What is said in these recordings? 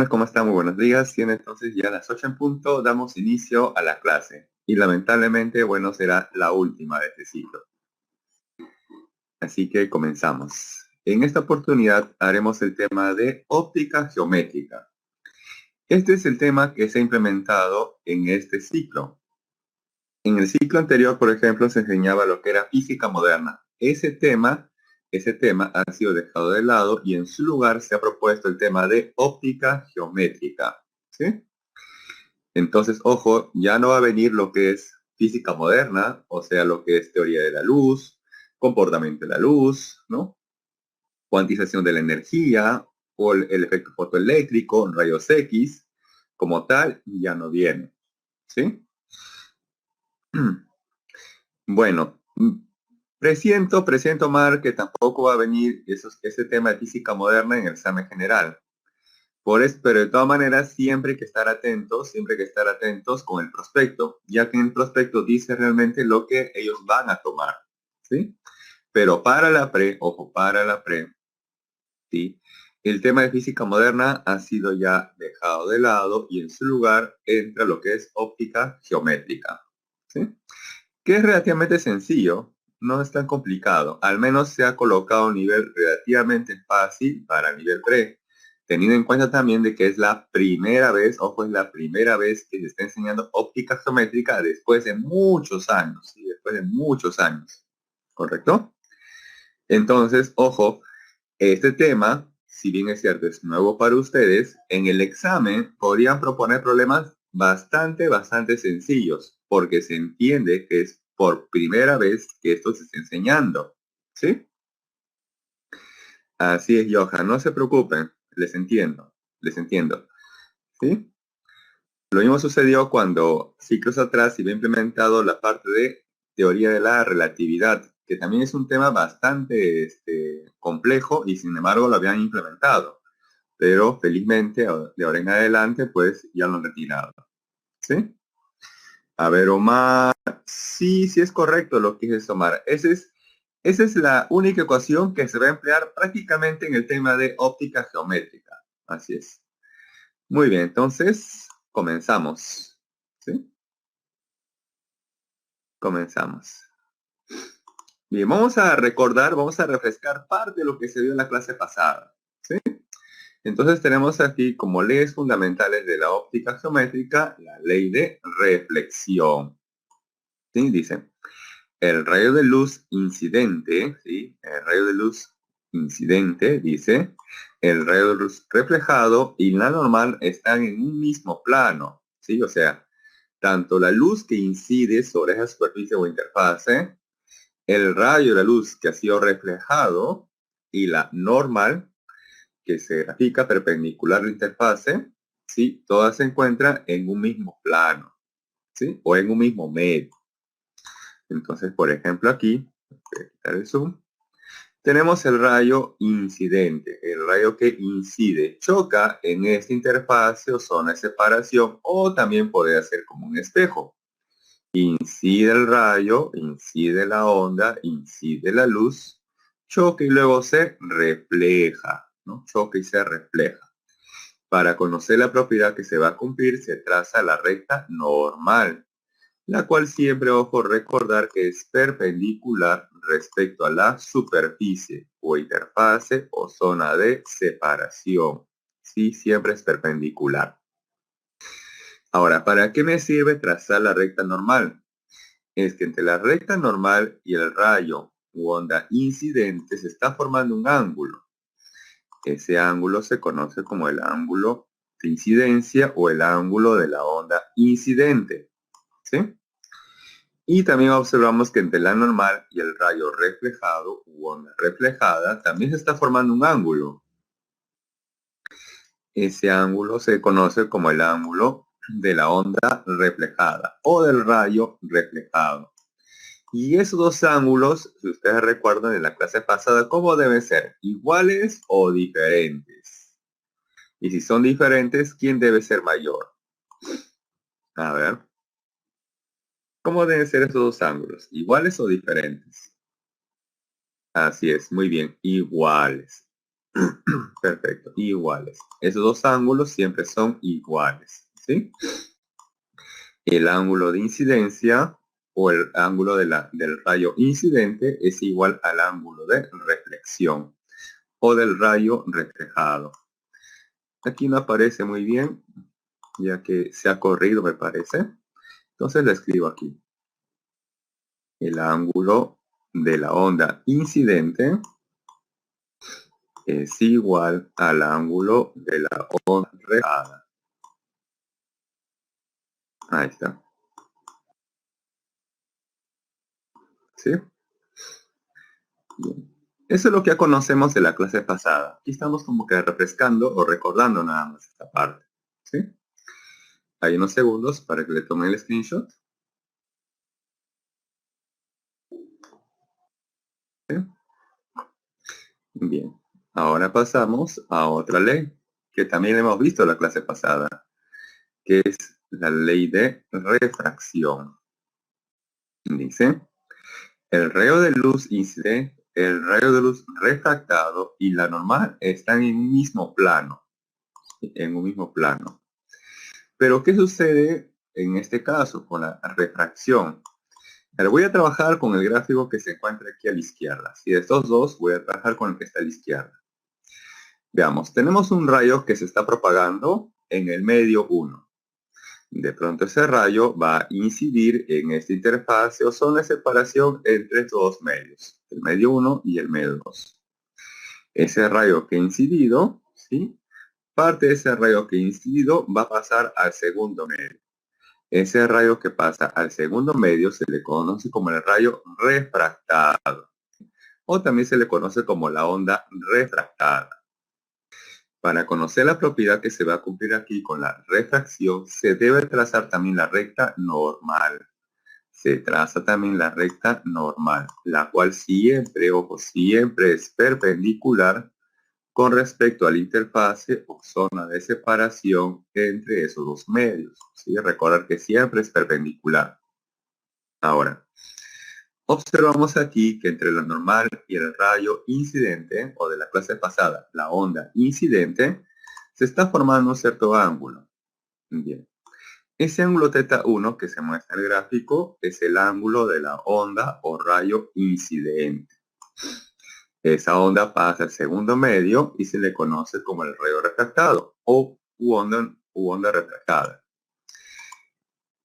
¿Cómo están? Muy buenos días. Siendo entonces ya las 8 en punto, damos inicio a la clase. Y lamentablemente, bueno, será la última de este ciclo. Así que comenzamos. En esta oportunidad haremos el tema de óptica geométrica. Este es el tema que se ha implementado en este ciclo. En el ciclo anterior, por ejemplo, se enseñaba lo que era física moderna. Ese tema ha sido dejado de lado y en su lugar se ha propuesto el tema de óptica geométrica. ¿Sí? Entonces, ojo, ya no va a venir lo que es física moderna, o sea, lo que es teoría de la luz, comportamiento de la luz, ¿no? Cuantización de la energía o el efecto fotoeléctrico, rayos X, como tal, ya no viene, ¿sí? Bueno, presiento, Mar, que tampoco va a venir ese tema de física moderna en el examen general. Pero de todas maneras, siempre hay que estar atentos con el prospecto, ya que en el prospecto dice realmente lo que ellos van a tomar, ¿sí? Pero para la pre, ojo, para la pre, ¿sí? El tema de física moderna ha sido ya dejado de lado y en su lugar entra lo que es óptica geométrica, ¿sí? Que es relativamente sencillo, no es tan complicado, al menos se ha colocado a un nivel relativamente fácil para el nivel pre, teniendo en cuenta también de que es la primera vez, ojo, es la primera vez que se está enseñando óptica geométrica después de muchos años, ¿sí? Después de muchos años, ¿correcto? Entonces, ojo, este tema, si bien es cierto, es nuevo para ustedes, en el examen podrían proponer problemas bastante sencillos, porque se entiende que es por primera vez que esto se está enseñando, ¿sí? Así es, Johan, no se preocupen, les entiendo, ¿sí? Lo mismo sucedió cuando ciclos atrás se había implementado la parte de teoría de la relatividad, que también es un tema bastante complejo y sin embargo lo habían implementado. Pero felizmente de ahora en adelante pues ya lo han retirado. ¿Sí? A ver, Omar, sí es correcto lo que dices, Omar. Esa es la única ecuación que se va a emplear prácticamente en el tema de óptica geométrica. Así es. Muy bien, entonces comenzamos. ¿Sí? Comenzamos. Bien, vamos a refrescar parte de lo que se dio en la clase pasada. ¿Sí? Entonces tenemos aquí como leyes fundamentales de la óptica geométrica la ley de reflexión. ¿Sí? Dice, el rayo de luz incidente, ¿sí? El rayo de luz incidente, dice, el rayo de luz reflejado y la normal están en un mismo plano, ¿sí? O sea, tanto la luz que incide sobre esa superficie o interfase, el rayo de la luz que ha sido reflejado y la normal que se grafica perpendicular a la interfase, ¿sí? Todas se encuentran en un mismo plano, ¿sí? O en un mismo medio. Entonces, por ejemplo, aquí, voy a quitar el zoom, tenemos el rayo incidente, el rayo que incide, choca en esta interfase o zona de separación, o también podría ser como un espejo. Incide el rayo, incide la onda, incide la luz, choca y luego se refleja, ¿no? Choca y se refleja. Para conocer la propiedad que se va a cumplir, se traza la recta normal, la cual siempre, ojo, recordar que es perpendicular respecto a la superficie o interfase o zona de separación. Sí, siempre es perpendicular. Ahora, ¿para qué me sirve trazar la recta normal? Es que entre la recta normal y el rayo u onda incidente se está formando un ángulo. Ese ángulo se conoce como el ángulo de incidencia o el ángulo de la onda incidente. ¿Sí? Y también observamos que entre la normal y el rayo reflejado u onda reflejada también se está formando un ángulo. Ese ángulo se conoce como el ángulo de la onda reflejada o del rayo reflejado. Y esos dos ángulos, si ustedes recuerdan en la clase pasada, ¿cómo deben ser? ¿Iguales o diferentes? Y si son diferentes, ¿quién debe ser mayor? A ver, ¿cómo deben ser esos dos ángulos? ¿Iguales o diferentes? Así es, muy bien, iguales. Perfecto, iguales. Esos dos ángulos siempre son iguales, ¿sí? El ángulo de incidencia o el ángulo del rayo incidente es igual al ángulo de reflexión o del rayo reflejado. Aquí no aparece muy bien, ya que se ha corrido, me parece. Entonces le escribo aquí. El ángulo de la onda incidente es igual al ángulo de la onda reflejada. Ahí está. ¿Sí? Bien. Eso es lo que ya conocemos de la clase pasada. Aquí estamos como que refrescando o recordando nada más esta parte. ¿Sí? Hay unos segundos para que le tomen el screenshot. ¿Sí? Bien. Ahora pasamos a otra ley que también hemos visto en la clase pasada, que es la ley de refracción. Dice, el rayo de luz incidente, el rayo de luz refractado y la normal están en un mismo plano. En un mismo plano. Pero ¿qué sucede en este caso con la refracción? Ahora voy a trabajar con el gráfico que se encuentra aquí a la izquierda. Si de estos dos, voy a trabajar con el que está a la izquierda. Veamos, tenemos un rayo que se está propagando en el medio 1. De pronto ese rayo va a incidir en esta interfase o zona de separación entre estos dos medios, el medio 1 y el medio 2. Ese rayo que ha incidido, ¿sí? Parte de ese rayo que ha incidido va a pasar al segundo medio. Ese rayo que pasa al segundo medio se le conoce como el rayo refractado o también se le conoce como la onda refractada. Para conocer la propiedad que se va a cumplir aquí con la refracción, se debe trazar también la recta normal. Se traza también la recta normal, la cual siempre, ojo, siempre es perpendicular con respecto a la interfase o zona de separación entre esos dos medios. ¿Sí? Recordar que siempre es perpendicular. Ahora, observamos aquí que entre la normal y el rayo incidente, o de la clase pasada, la onda incidente, se está formando un cierto ángulo. Bien. Ese ángulo θ1 que se muestra en el gráfico es el ángulo de la onda o rayo incidente. Esa onda pasa al segundo medio y se le conoce como el rayo refractado o onda refractada.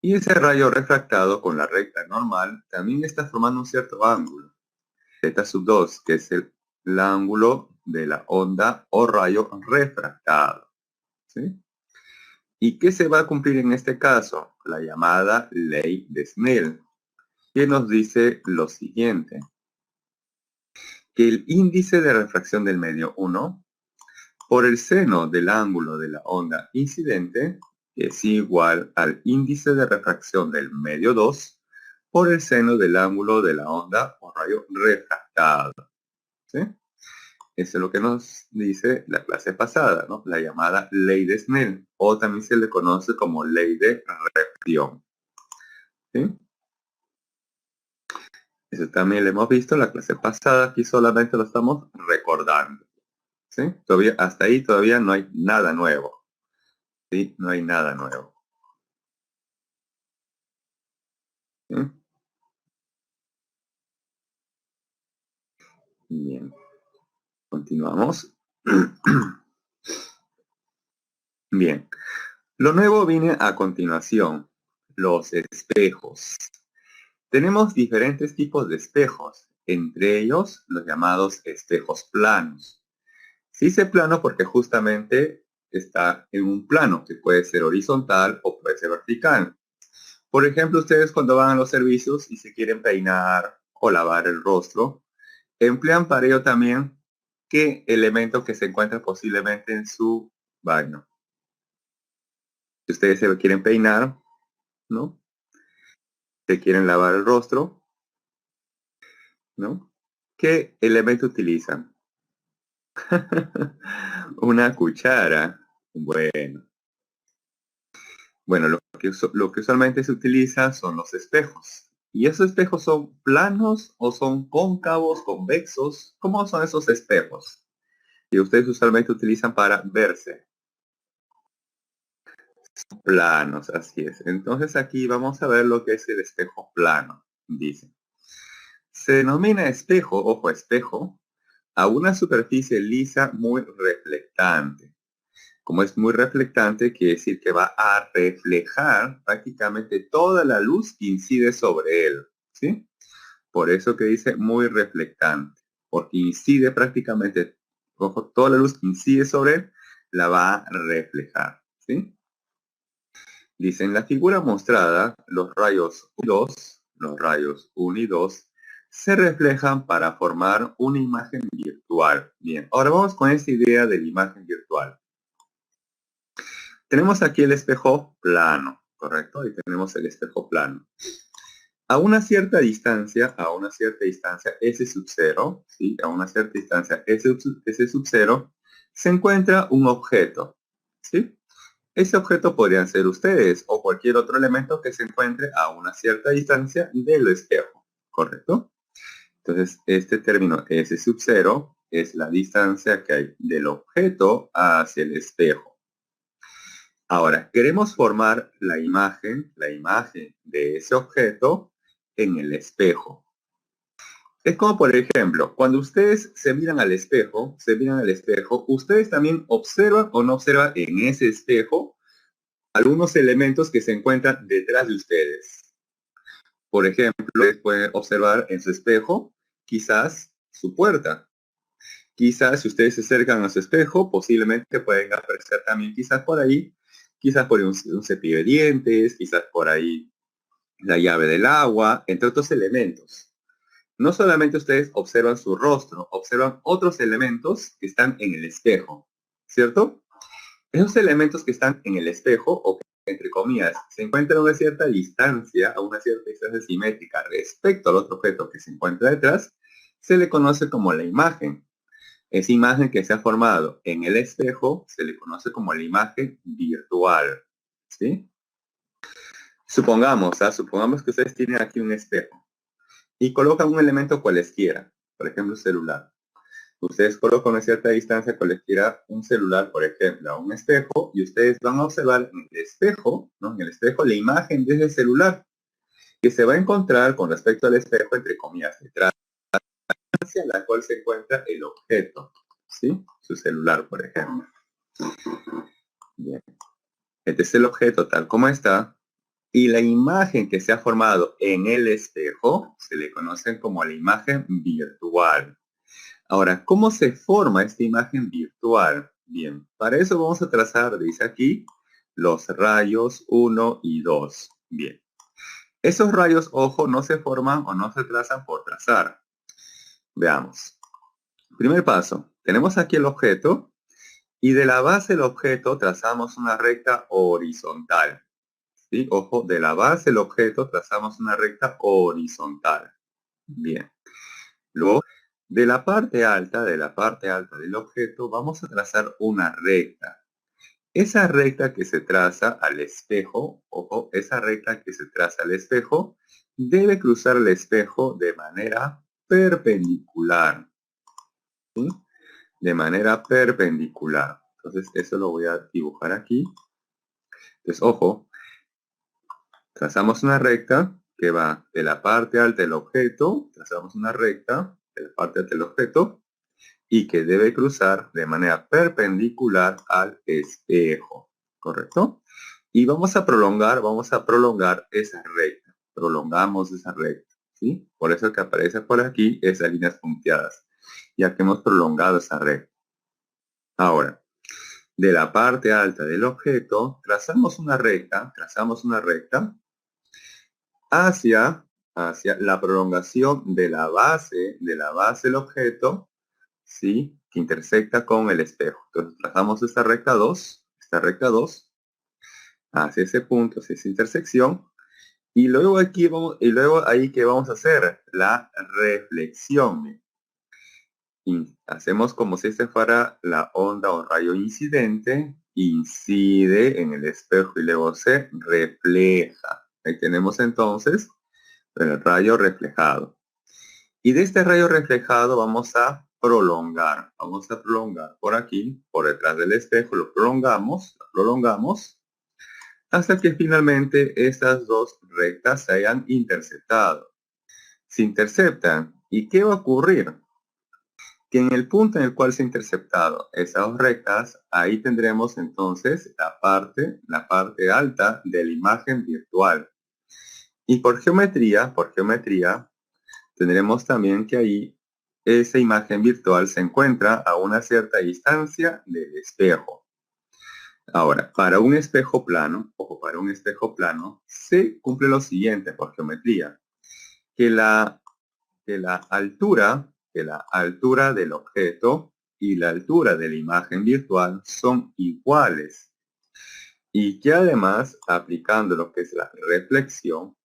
Y ese rayo refractado con la recta normal también está formando un cierto ángulo, θ2, que es el ángulo de la onda o rayo refractado. ¿Sí? ¿Y qué se va a cumplir en este caso? La llamada ley de Snell, que nos dice lo siguiente, que el índice de refracción del medio 1 por el seno del ángulo de la onda incidente es igual al índice de refracción del medio 2 por el seno del ángulo de la onda o rayo refractado. ¿Sí? Eso es lo que nos dice la clase pasada, ¿no? La llamada ley de Snell, o también se le conoce como ley de refracción. ¿Sí? Eso también lo hemos visto en la clase pasada, aquí solamente lo estamos recordando. ¿Sí? Todavía, hasta ahí todavía no hay nada nuevo. ¿Sí? No hay nada nuevo. ¿Sí? Bien. Continuamos. Bien. Lo nuevo viene a continuación. Los espejos. Tenemos diferentes tipos de espejos, entre ellos los llamados espejos planos. Se dice plano porque justamente está en un plano que puede ser horizontal o puede ser vertical. Por ejemplo, ustedes cuando van a los servicios y se quieren peinar o lavar el rostro, emplean para ello también qué elemento que se encuentra posiblemente en su baño. Si ustedes se quieren peinar, ¿no? Se quieren lavar el rostro, ¿no? ¿Qué elemento utilizan? Una cuchara. Bueno. Bueno, lo que usualmente se utiliza son los espejos. ¿Y esos espejos son planos o son cóncavos, convexos? ¿Cómo son esos espejos? que ustedes usualmente utilizan para verse. Planos, así es. Entonces aquí vamos a ver lo que es el espejo plano. Dice, se denomina espejo, ojo, espejo, a una superficie lisa muy reflectante. Como es muy reflectante, quiere decir que va a reflejar prácticamente toda la luz que incide sobre él, ¿sí? Por eso que dice muy reflectante, porque incide prácticamente, ojo, toda la luz que incide sobre él, la va a reflejar, ¿sí? Dice, en la figura mostrada, los rayos 1 y 2, se reflejan para formar una imagen virtual. Bien, ahora vamos con esta idea de la imagen virtual. Tenemos aquí el espejo plano, ¿correcto? Y tenemos el espejo plano. A una cierta distancia, S sub 0, ¿sí? A una cierta distancia, S sub 0, se encuentra un objeto, ¿sí? Ese objeto podrían ser ustedes o cualquier otro elemento que se encuentre a una cierta distancia del espejo, ¿correcto? Entonces, este término S sub 0 es la distancia que hay del objeto hacia el espejo. Ahora, queremos formar la imagen de ese objeto en el espejo. Es como, por ejemplo, cuando ustedes se miran al espejo, ustedes también observan o no observan en ese espejo algunos elementos que se encuentran detrás de ustedes. Por ejemplo, ustedes pueden observar en su espejo quizás su puerta. Quizás si ustedes se acercan a su espejo, posiblemente pueden apreciar también quizás por un cepillo de dientes, quizás por ahí la llave del agua, entre otros elementos. No solamente ustedes observan su rostro, observan otros elementos que están en el espejo, ¿cierto? Esos elementos que están en el espejo, o que, entre comillas, se encuentran a una cierta distancia simétrica respecto al otro objeto que se encuentra detrás, se le conoce como la imagen. Esa imagen que se ha formado en el espejo se le conoce como la imagen virtual, ¿sí? Supongamos que ustedes tienen aquí un espejo y colocan un elemento cualesquiera, por ejemplo, un celular. Ustedes colocan a cierta distancia cualesquiera un celular, por ejemplo, a un espejo, y ustedes van a observar en el espejo, ¿no? En el espejo la imagen de ese celular, que se va a encontrar con respecto al espejo, entre comillas, detrás de la cual se encuentra el objeto, ¿sí? Su celular, por ejemplo. Bien. Este es el objeto tal como está, y la imagen que se ha formado en el espejo se le conoce como la imagen virtual. Ahora, ¿cómo se forma esta imagen virtual? Bien, para eso vamos a trazar, dice aquí, los rayos 1 y 2. Bien, esos rayos, ojo, no se forman o no se trazan por trazar. Veamos. Primer paso, tenemos aquí el objeto y de la base del objeto trazamos una recta horizontal. ¿Sí? Ojo, de la base del objeto trazamos una recta horizontal. Bien. Luego, de la parte alta del objeto, vamos a trazar una recta. Esa recta que se traza al espejo, ojo, esa recta que se traza al espejo, debe cruzar el espejo de manera perpendicular. ¿Sí? De manera perpendicular. Entonces, eso lo voy a dibujar aquí. Entonces, ojo, trazamos una recta que va de la parte alta del objeto, trazamos una recta de la parte alta del objeto y que debe cruzar de manera perpendicular al espejo, ¿correcto? Y vamos a prolongar esa recta, prolongamos esa recta, ¿sí? Por eso que aparece por aquí esas líneas punteadas, ya que hemos prolongado esa recta. Ahora, de la parte alta del objeto, trazamos una recta hacia la prolongación de la base del objeto, ¿sí? Que intersecta con el espejo. Entonces trazamos esta recta 2 hacia ese punto, hacia esa intersección, y luego ahí que vamos a hacer la reflexión. Y hacemos como si este fuera la onda o rayo incidente, incide en el espejo y luego se refleja. Ahí tenemos entonces el rayo reflejado. Y de este rayo reflejado vamos a prolongar. Vamos a prolongar por aquí, por detrás del espejo, lo prolongamos hasta que finalmente estas dos rectas se hayan interceptado. Se interceptan. ¿Y qué va a ocurrir? Que en el punto en el cual se ha interceptado esas dos rectas, ahí tendremos entonces la parte alta de la imagen virtual. Y por geometría, tendremos también que ahí esa imagen virtual se encuentra a una cierta distancia del espejo. Ahora, para un espejo plano, para un espejo plano, se cumple lo siguiente por geometría, que la altura del objeto y la altura de la imagen virtual son iguales. Y que además, aplicando lo que es la reflexión,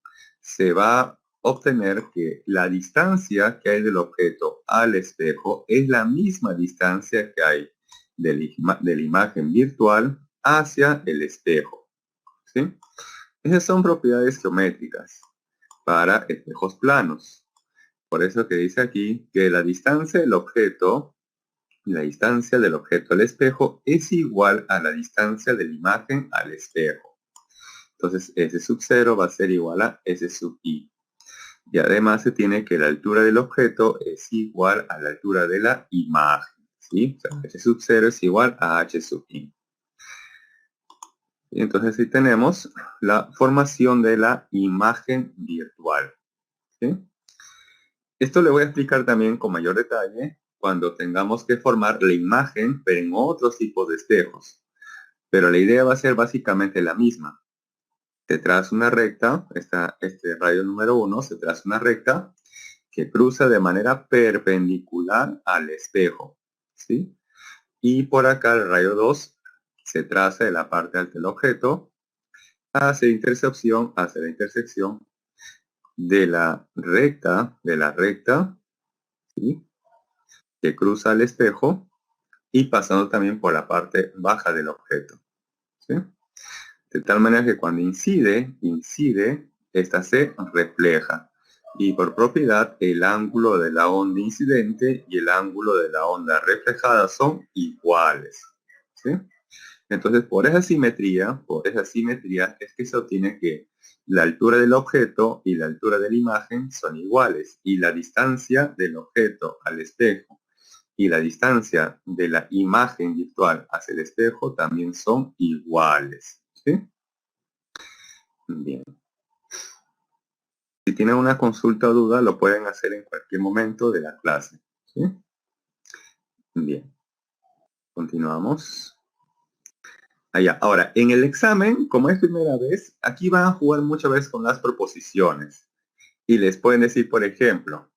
se va a obtener que la distancia que hay del objeto al espejo es la misma distancia que hay de la imagen virtual hacia el espejo. ¿Sí? Esas son propiedades geométricas para espejos planos. Por eso que dice aquí que la distancia del objeto al espejo es igual a la distancia de la imagen al espejo. Entonces S sub 0 va a ser igual a S sub I. Y además se tiene que la altura del objeto es igual a la altura de la imagen. ¿Sí? O sea, H sub 0 es igual a H sub I. Y entonces ahí tenemos la formación de la imagen virtual. ¿Sí? Esto le voy a explicar también con mayor detalle cuando tengamos que formar la imagen, pero en otros tipos de espejos. Pero la idea va a ser básicamente la misma. Se traza una recta, este radio número 1, se traza una recta que cruza de manera perpendicular al espejo. ¿Sí? Y por acá el rayo 2 se traza de la parte alta del objeto hacia la intersección de la recta, ¿sí? Que cruza el espejo y pasando también por la parte baja del objeto. ¿Sí? De tal manera que cuando incide, esta se refleja. Y por propiedad, el ángulo de la onda incidente y el ángulo de la onda reflejada son iguales. ¿Sí? Entonces, por esa simetría es que se obtiene que la altura del objeto y la altura de la imagen son iguales y la distancia del objeto al espejo y la distancia de la imagen virtual hacia el espejo también son iguales. ¿Sí? Bien. Si tienen una consulta o duda, lo pueden hacer en cualquier momento de la clase. ¿Sí? Bien. Continuamos. Allá. Ahora, en el examen, como es primera vez, aquí van a jugar muchas veces con las proposiciones. Y les pueden decir, por ejemplo,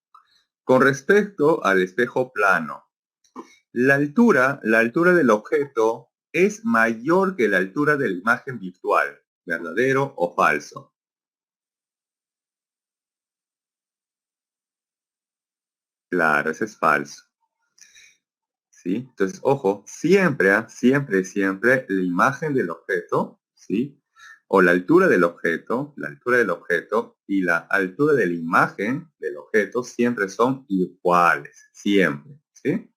con respecto al espejo plano, la altura del objeto es mayor que la altura de la imagen virtual, ¿verdadero o falso? Claro, ese es falso. ¿Sí? Entonces, ojo, siempre la imagen del objeto, ¿sí? O la altura del objeto y la altura de la imagen del objeto siempre son iguales, siempre, ¿sí?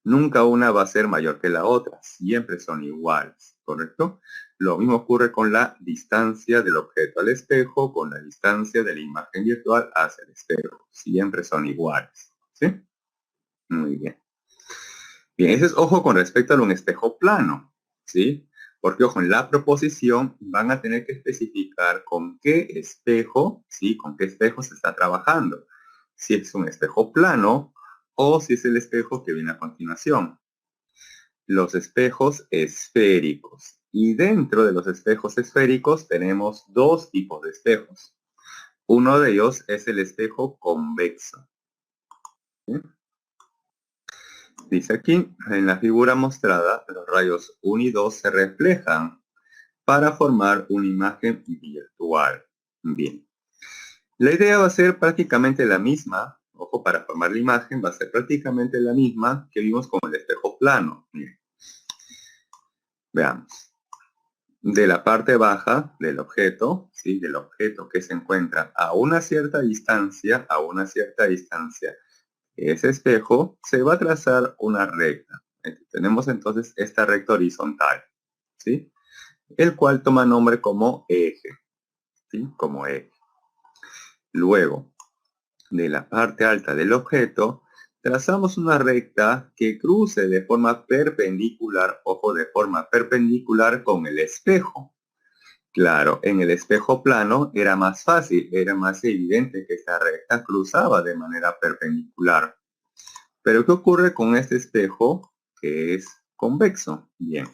Nunca una va a ser mayor que la otra, siempre son iguales, ¿correcto? Lo mismo ocurre con la distancia del objeto al espejo, con la distancia de la imagen virtual hacia el espejo, siempre son iguales, ¿sí? Muy bien. Bien, ese es ojo con respecto a un espejo plano, ¿sí? Porque, ojo, en la proposición van a tener que especificar con qué espejo, ¿sí? Con qué espejo se está trabajando. Si es un espejo plano o si es el espejo que viene a continuación. Los espejos esféricos. Y dentro de los espejos esféricos tenemos dos tipos de espejos. Uno de ellos es el espejo convexo. ¿Sí? Dice aquí, en la figura mostrada, los rayos 1 y 2 se reflejan para formar una imagen virtual. Bien. La idea va a ser prácticamente la misma. Ojo, para formar la imagen va a ser prácticamente la misma que vimos con el espejo plano. Bien. Veamos. De la parte baja del objeto, ¿sí? Del objeto que se encuentra a una cierta distancia ese espejo se va a trazar una recta. Tenemos entonces esta recta horizontal, ¿sí? El cual toma nombre como eje, ¿sí? Como eje. Luego, de la parte alta del objeto, trazamos una recta que cruce de forma perpendicular, ojo, de forma perpendicular con el espejo. Claro, en el espejo plano era más fácil, era más evidente que esta recta cruzaba de manera perpendicular. Pero ¿qué ocurre con este espejo que es convexo? Bien,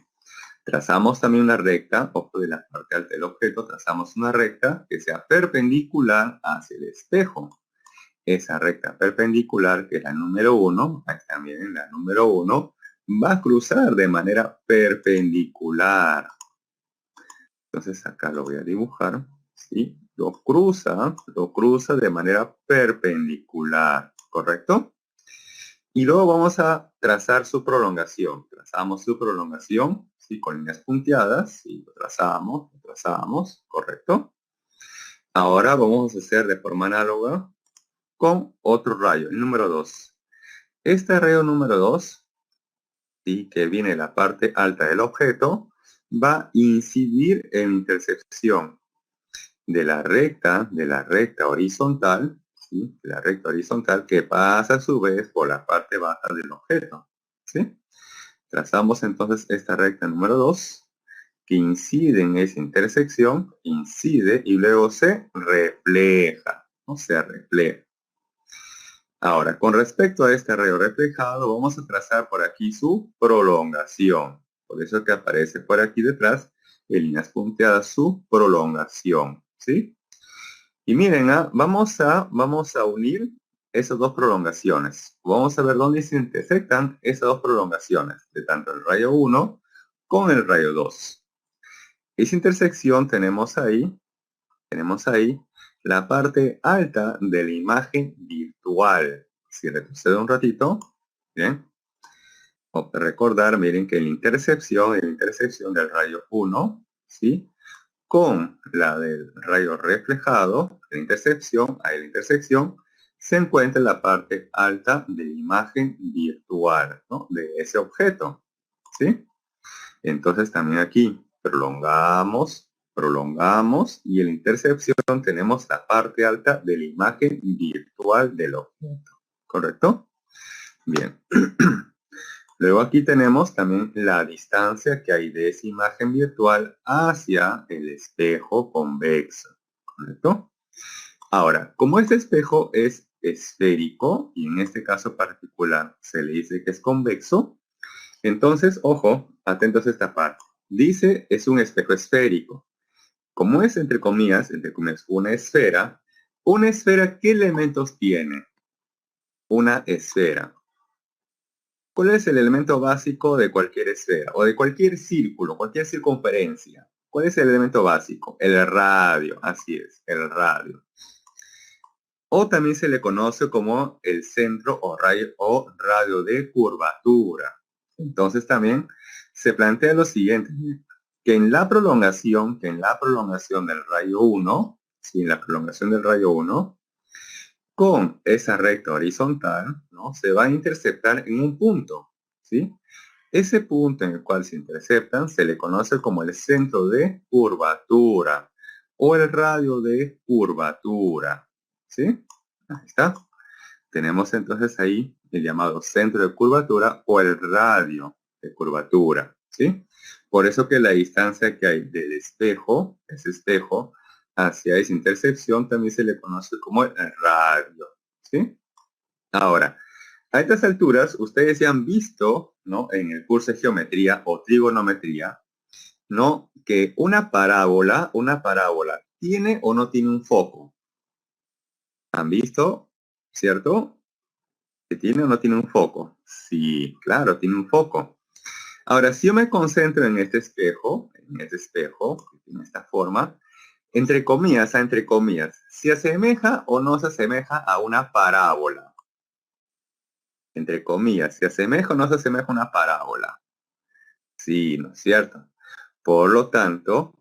trazamos también una recta, ojo, de la parte alta del objeto, trazamos una recta que sea perpendicular hacia el espejo. Esa recta perpendicular, que es la número 1, ahí también la número 1, va a cruzar de manera perpendicular. Entonces acá lo voy a dibujar, ¿sí? Lo cruza de manera perpendicular, ¿correcto? Y luego vamos a trazar su prolongación. Trazamos su prolongación, ¿sí? Con líneas punteadas, y lo trazamos, ¿correcto? Ahora vamos a hacer de forma análoga con otro rayo, el número 2. Este rayo número 2, ¿sí? Que viene de la parte alta del objeto, va a incidir en intersección de la recta horizontal, ¿sí? La recta horizontal que pasa a su vez por la parte baja del objeto, ¿sí? Trazamos entonces esta recta número 2 que incide en esa intersección, incide y luego se refleja, ¿no? Se refleja. Ahora, con respecto a este rayo reflejado, vamos a trazar por aquí su prolongación. Por eso que aparece por aquí detrás, en líneas punteadas, su prolongación, ¿sí? Y miren, vamos a unir esas dos prolongaciones. Vamos a ver dónde se intersectan esas dos prolongaciones, de tanto el rayo 1 con el rayo 2. Esa intersección tenemos ahí la parte alta de la imagen virtual. Si retrocedo un ratito, bien, recordar, miren que la intersección del rayo 1, ¿sí? Con la del rayo reflejado, la intersección, se encuentra la parte alta de la imagen virtual, ¿no? De ese objeto, ¿sí? Entonces también aquí prolongamos y en la intersección tenemos la parte alta de la imagen virtual del objeto, ¿correcto? Bien. Luego aquí tenemos también la distancia que hay de esa imagen virtual hacia el espejo convexo, ¿correcto? Ahora, como este espejo es esférico y en este caso particular se le dice que es convexo, entonces, ojo, atentos a esta parte. Dice es un espejo esférico. Como es entre comillas, una esfera, ¿qué elementos tiene? Una esfera. ¿Cuál es el elemento básico de cualquier esfera o de cualquier círculo, cualquier circunferencia? ¿Cuál es el elemento básico? El radio, así es, el radio. O también se le conoce como el centro o radio de curvatura. Entonces también se plantea lo siguiente, que en la prolongación del rayo 1, ¿sí? En la prolongación del rayo 1, con esa recta horizontal, ¿no? Se va a interceptar en un punto, ¿sí? Ese punto en el cual se interceptan se le conoce como el centro de curvatura o el radio de curvatura, ¿sí? Ahí está. Tenemos entonces ahí el llamado centro de curvatura o el radio de curvatura, ¿sí? Por eso que la distancia que hay del espejo, ese espejo, hacia esa intersección también se le conoce como el radio, ¿sí? Ahora, a estas alturas, ustedes ya han visto, ¿no? En el curso de geometría o trigonometría, ¿no? Que una parábola, ¿tiene o no tiene un foco? ¿Han visto? ¿Cierto? ¿Que tiene o no tiene un foco? Sí, claro, tiene un foco. Ahora, si yo me concentro en este espejo, que tiene esta forma, entre comillas, ¿se asemeja o no se asemeja a una parábola? Entre comillas, ¿se asemeja o no se asemeja a una parábola? Sí, ¿no es cierto? Por lo tanto,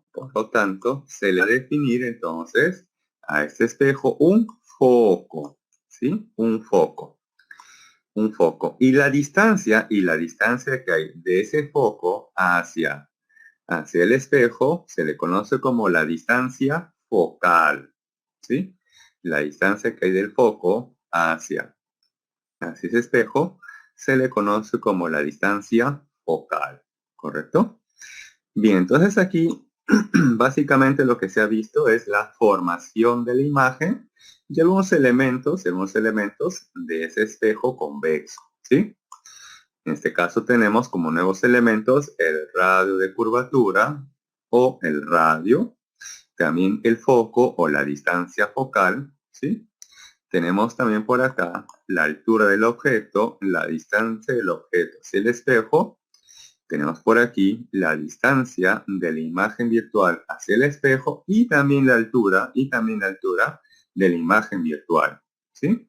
se le va a definir entonces a este espejo un foco, ¿sí? Un foco. un foco. Y la distancia que hay de ese foco hacia el espejo se le conoce como la distancia focal, ¿sí? La distancia que hay del foco hacia ese espejo se le conoce como la distancia focal, ¿correcto? Bien, entonces aquí básicamente lo que se ha visto es la formación de la imagen y algunos elementos de ese espejo convexo, ¿sí? En este caso tenemos como nuevos elementos el radio de curvatura o el radio, también el foco o la distancia focal, ¿sí? Tenemos también por acá la altura del objeto, la distancia del objeto hacia el espejo. Tenemos por aquí la distancia de la imagen virtual hacia el espejo y también la altura de la imagen virtual, ¿sí?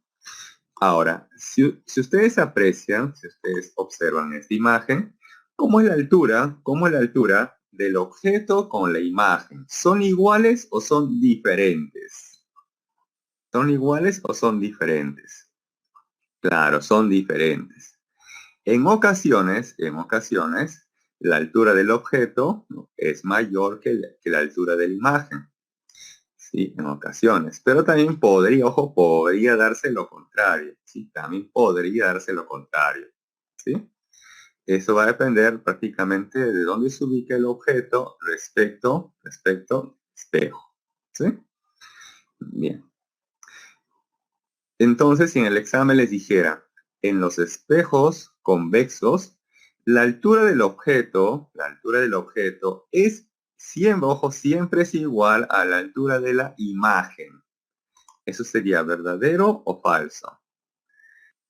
Ahora, si ustedes aprecian, si ustedes observan esta imagen, ¿cómo es la altura del objeto con la imagen? ¿Son iguales o son diferentes? ¿Son iguales o son diferentes? Claro, son diferentes. En ocasiones, la altura del objeto, ¿no?, es mayor que la altura de la imagen. Sí, en ocasiones. Pero también podría darse lo contrario. Sí, también podría darse lo contrario. ¿Sí? Eso va a depender prácticamente de dónde se ubica el objeto respecto al espejo. ¿Sí? Bien. Entonces, si en el examen les dijera, en los espejos convexos, la altura del objeto es siempre, ojo, siempre es igual a la altura de la imagen. ¿Eso sería verdadero o falso?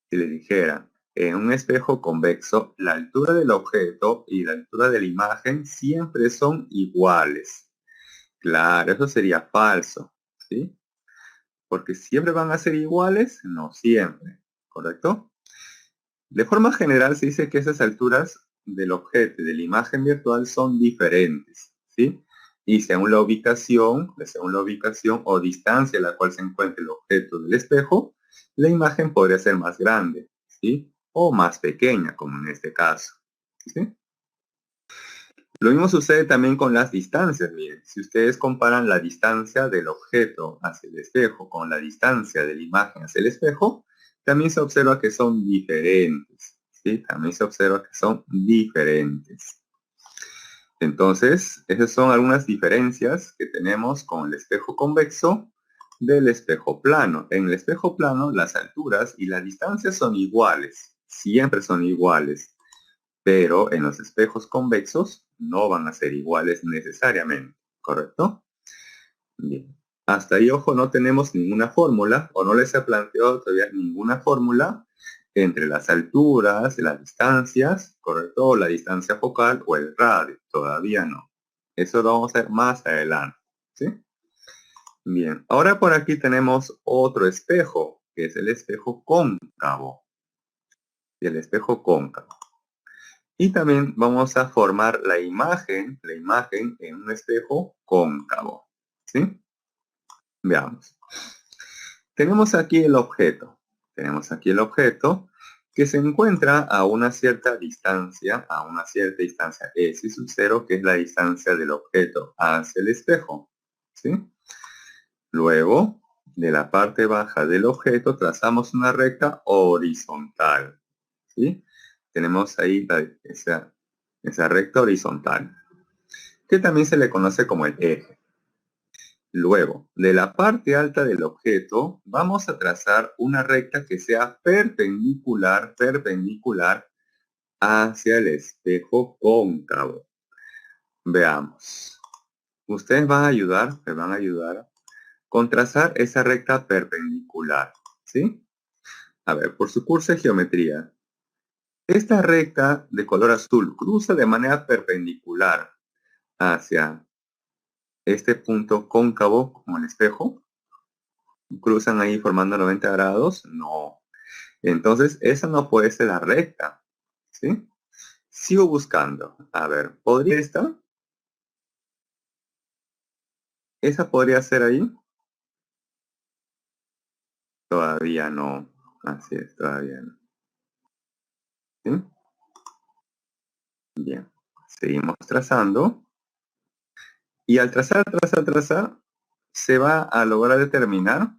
Si le dijera, en un espejo convexo, la altura del objeto y la altura de la imagen siempre son iguales. Claro, eso sería falso, ¿sí? Porque siempre van a ser iguales, no siempre, ¿correcto? De forma general se dice que esas alturas del objeto y de la imagen virtual son diferentes, ¿sí? Y según la ubicación o distancia a la cual se encuentra el objeto del espejo, la imagen podría ser más grande, ¿sí? O más pequeña, como en este caso, ¿sí? Lo mismo sucede también con las distancias, miren. Si ustedes comparan la distancia del objeto hacia el espejo con la distancia de la imagen hacia el espejo, también se observa que son diferentes, ¿sí? También se observa que son diferentes. Entonces, esas son algunas diferencias que tenemos con el espejo convexo del espejo plano. En el espejo plano, las alturas y las distancias son iguales, siempre son iguales, pero en los espejos convexos no van a ser iguales necesariamente, ¿correcto? Bien. Hasta ahí, ojo, no tenemos ninguna fórmula, o no les he planteado todavía ninguna fórmula entre las alturas, las distancias, ¿correcto? O la distancia focal o el radio, todavía no. Eso lo vamos a ver más adelante, ¿sí? Bien, ahora por aquí tenemos otro espejo, que es el espejo cóncavo. Y el espejo cóncavo. Y también vamos a formar la imagen en un espejo cóncavo, ¿sí? Veamos. Tenemos aquí el objeto que se encuentra a una cierta distancia, S sub 0, que es la distancia del objeto hacia el espejo, ¿sí? Luego, de la parte baja del objeto trazamos una recta horizontal, ¿sí? Tenemos ahí esa recta horizontal, que también se le conoce como el eje. Luego, de la parte alta del objeto, vamos a trazar una recta que sea perpendicular hacia el espejo cóncavo. Veamos. Me van a ayudar con trazar esa recta perpendicular, ¿sí? A ver, por su curso de geometría, esta recta de color azul cruza de manera perpendicular hacia este punto cóncavo como el espejo. ¿Cruzan ahí formando 90 grados? No. Entonces, esa no puede ser la recta, ¿sí? Sigo buscando. A ver, ¿podría esta? ¿Esa podría ser ahí? Todavía no. Así es, todavía no. ¿Sí? Bien, seguimos trazando. Y al trazar, se va a lograr determinar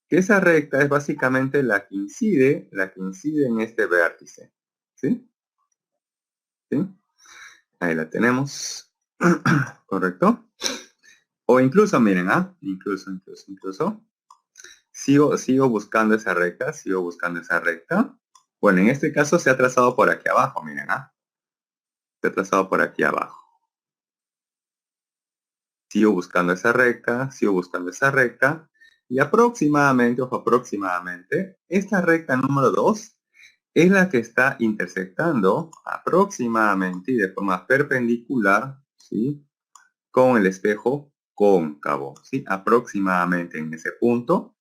que esa recta es básicamente la que incide en este vértice. ¿Sí? ¿Sí? Ahí la tenemos. ¿Correcto? O incluso, miren, incluso. Sigo buscando esa recta, Bueno, en este caso se ha trazado por aquí abajo, miren, Se ha trazado por aquí abajo. Sigo buscando esa recta, y aproximadamente, esta recta número 2 es la que está intersectando aproximadamente y de forma perpendicular, ¿sí? Con el espejo cóncavo, ¿sí? Aproximadamente en ese punto,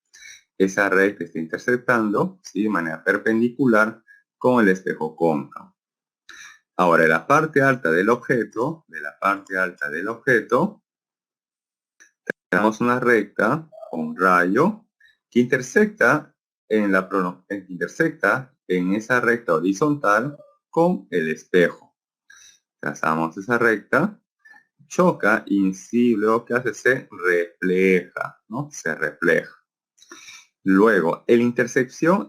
esa recta está intersectando, ¿sí? De manera perpendicular con el espejo cóncavo. Ahora, de la parte alta del objeto, tenemos una recta, un rayo, que intersecta en esa recta horizontal con el espejo. Trazamos esa recta, choca, incide, luego que hace se refleja, ¿no? Se refleja. Luego, en intersección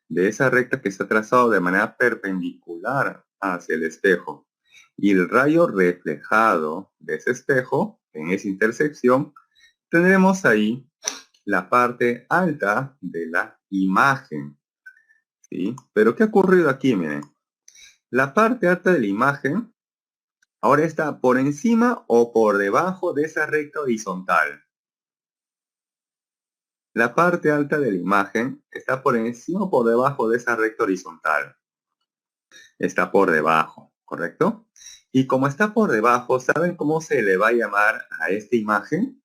de esa recta que está trazado de manera perpendicular hacia el espejo y el rayo reflejado de ese espejo en esa intersección, tendremos ahí la parte alta de la imagen, ¿sí? Pero ¿qué ha ocurrido aquí? Miren, la parte alta de la imagen ahora está por encima o por debajo de esa recta horizontal. La parte alta de la imagen está por encima o por debajo de esa recta horizontal. Está por debajo, ¿correcto? Y como está por debajo, ¿saben cómo se le va a llamar a esta imagen?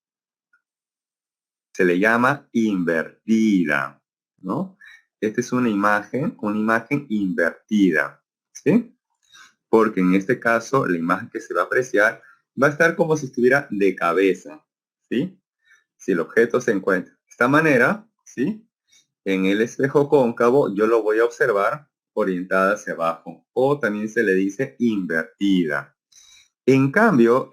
Se le llama invertida, ¿no? Esta es una imagen invertida, ¿sí? Porque en este caso, la imagen que se va a apreciar va a estar como si estuviera de cabeza, ¿sí? Si el objeto se encuentra de esta manera, ¿sí? En el espejo cóncavo yo lo voy a observar orientada hacia abajo, o también se le dice invertida. En cambio,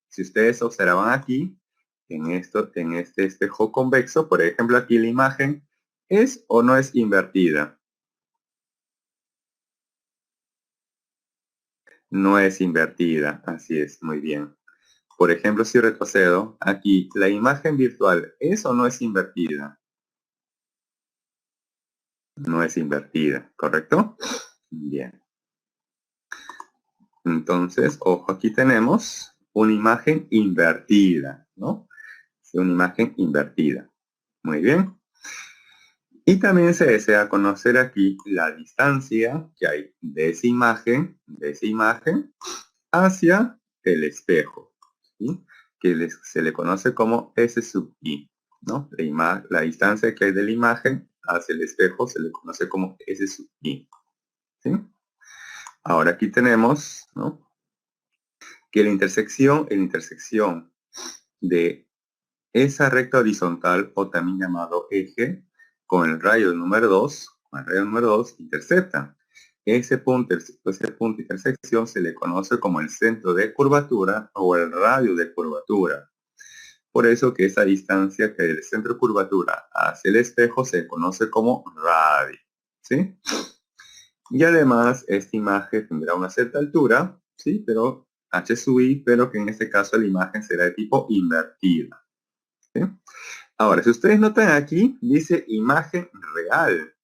si ustedes observan aquí, en este espejo convexo, por ejemplo, aquí la imagen ¿es o no es invertida? No es invertida, así es, muy bien. Por ejemplo, si retrocedo, aquí, ¿la imagen virtual es o no es invertida? No es invertida, ¿correcto? Bien. Entonces, ojo, aquí tenemos una imagen invertida, ¿no? Una imagen invertida. Muy bien. Y también se desea conocer aquí la distancia que hay de esa imagen, hacia el espejo, ¿sí? Que se le conoce como S sub I, ¿no? La distancia que hay de la imagen hacia el espejo se le conoce como S sub I, ¿sí? Ahora aquí tenemos, ¿no? Que la intersección de esa recta horizontal, o también llamado eje, con el rayo número 2, intercepta. Ese punto de intersección se le conoce como el centro de curvatura o el radio de curvatura. Por eso que esa distancia que del centro de curvatura hacia el espejo se conoce como radio, ¿sí? Y además esta imagen tendrá una cierta altura, ¿sí? Pero h sub i, pero que en este caso la imagen será de tipo invertida, ¿sí? Ahora, si ustedes notan aquí, dice imagen real.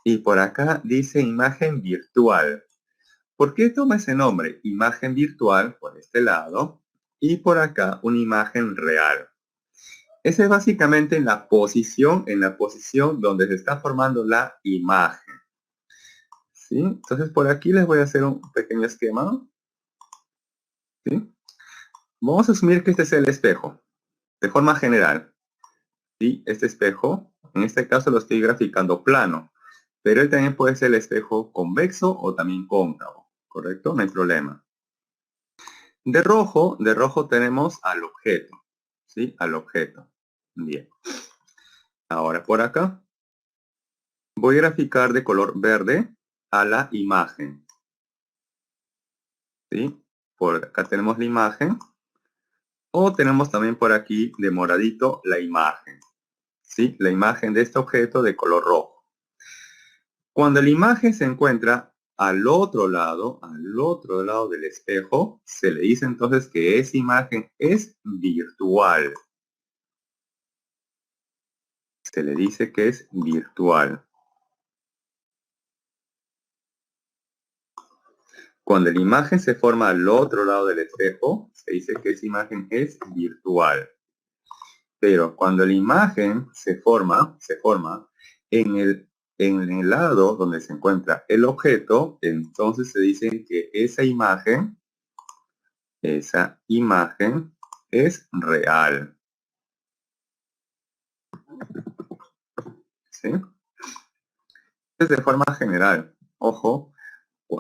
Y por acá dice imagen virtual. ¿Por qué toma ese nombre? Imagen virtual por este lado y por acá una imagen real. Esa es básicamente en la posición donde se está formando la imagen. ¿Sí? Entonces por aquí les voy a hacer un pequeño esquema. ¿Sí? Vamos a asumir que este es el espejo, de forma general. ¿Sí? Este espejo, en este caso lo estoy graficando plano, pero él también puede ser el espejo convexo o también cóncavo, ¿correcto? No hay problema. De rojo tenemos al objeto, ¿sí? Al objeto. Bien. Ahora por acá Voy a graficar de color verde a la imagen. ¿Sí? Por acá tenemos la imagen. O tenemos también por aquí de moradito la imagen. ¿Sí? La imagen de este objeto de color rojo. Cuando la imagen se encuentra al otro lado del espejo, se le dice entonces que esa imagen es virtual. Se le dice que es virtual. Cuando la imagen se forma al otro lado del espejo, se dice que esa imagen es virtual. Pero cuando la imagen se forma en el lado donde se encuentra el objeto, entonces se dice que esa imagen es real. ¿Sí? Es de forma general. Ojo,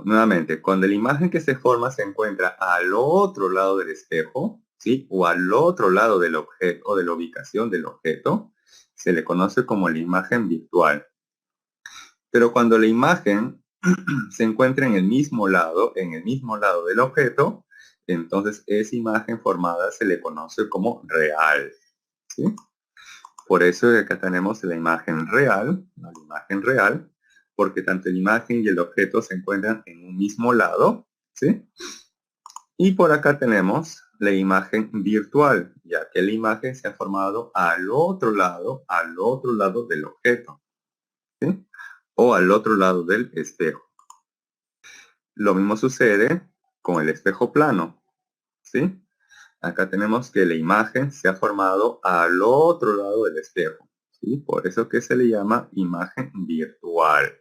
nuevamente, cuando la imagen que se forma se encuentra al otro lado del espejo, ¿sí? O al otro lado del objeto o de la ubicación del objeto, se le conoce como la imagen virtual. Pero cuando la imagen se encuentra en el mismo lado del objeto, entonces esa imagen formada se le conoce como real. ¿Sí? Por eso acá tenemos la imagen real, porque tanto la imagen y el objeto se encuentran en un mismo lado, ¿sí? Y por acá tenemos la imagen virtual, ya que la imagen se ha formado al otro lado del objeto, ¿sí? O al otro lado del espejo. Lo mismo sucede con el espejo plano, ¿sí? Acá tenemos que la imagen se ha formado al otro lado del espejo, ¿sí? Por eso que se le llama imagen virtual,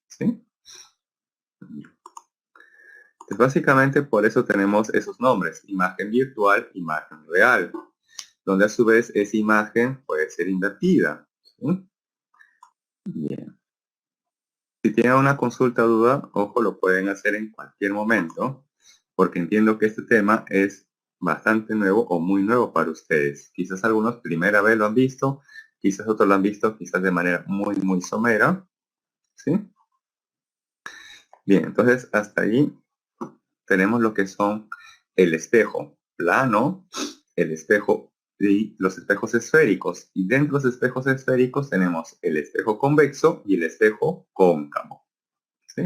¿sí? Pues básicamente por eso tenemos esos nombres, imagen virtual, imagen real, donde a su vez esa imagen puede ser invertida, ¿sí? Bien. Si tienen una consulta o duda, ojo, lo pueden hacer en cualquier momento, porque entiendo que este tema es bastante nuevo o muy nuevo para ustedes. Quizás algunos primera vez lo han visto, quizás otros lo han visto quizás de manera muy somera, ¿sí? Bien, entonces hasta ahí tenemos lo que son el espejo plano, el espejo y los espejos esféricos. Y dentro de los espejos esféricos tenemos el espejo convexo y el espejo cóncavo, ¿sí?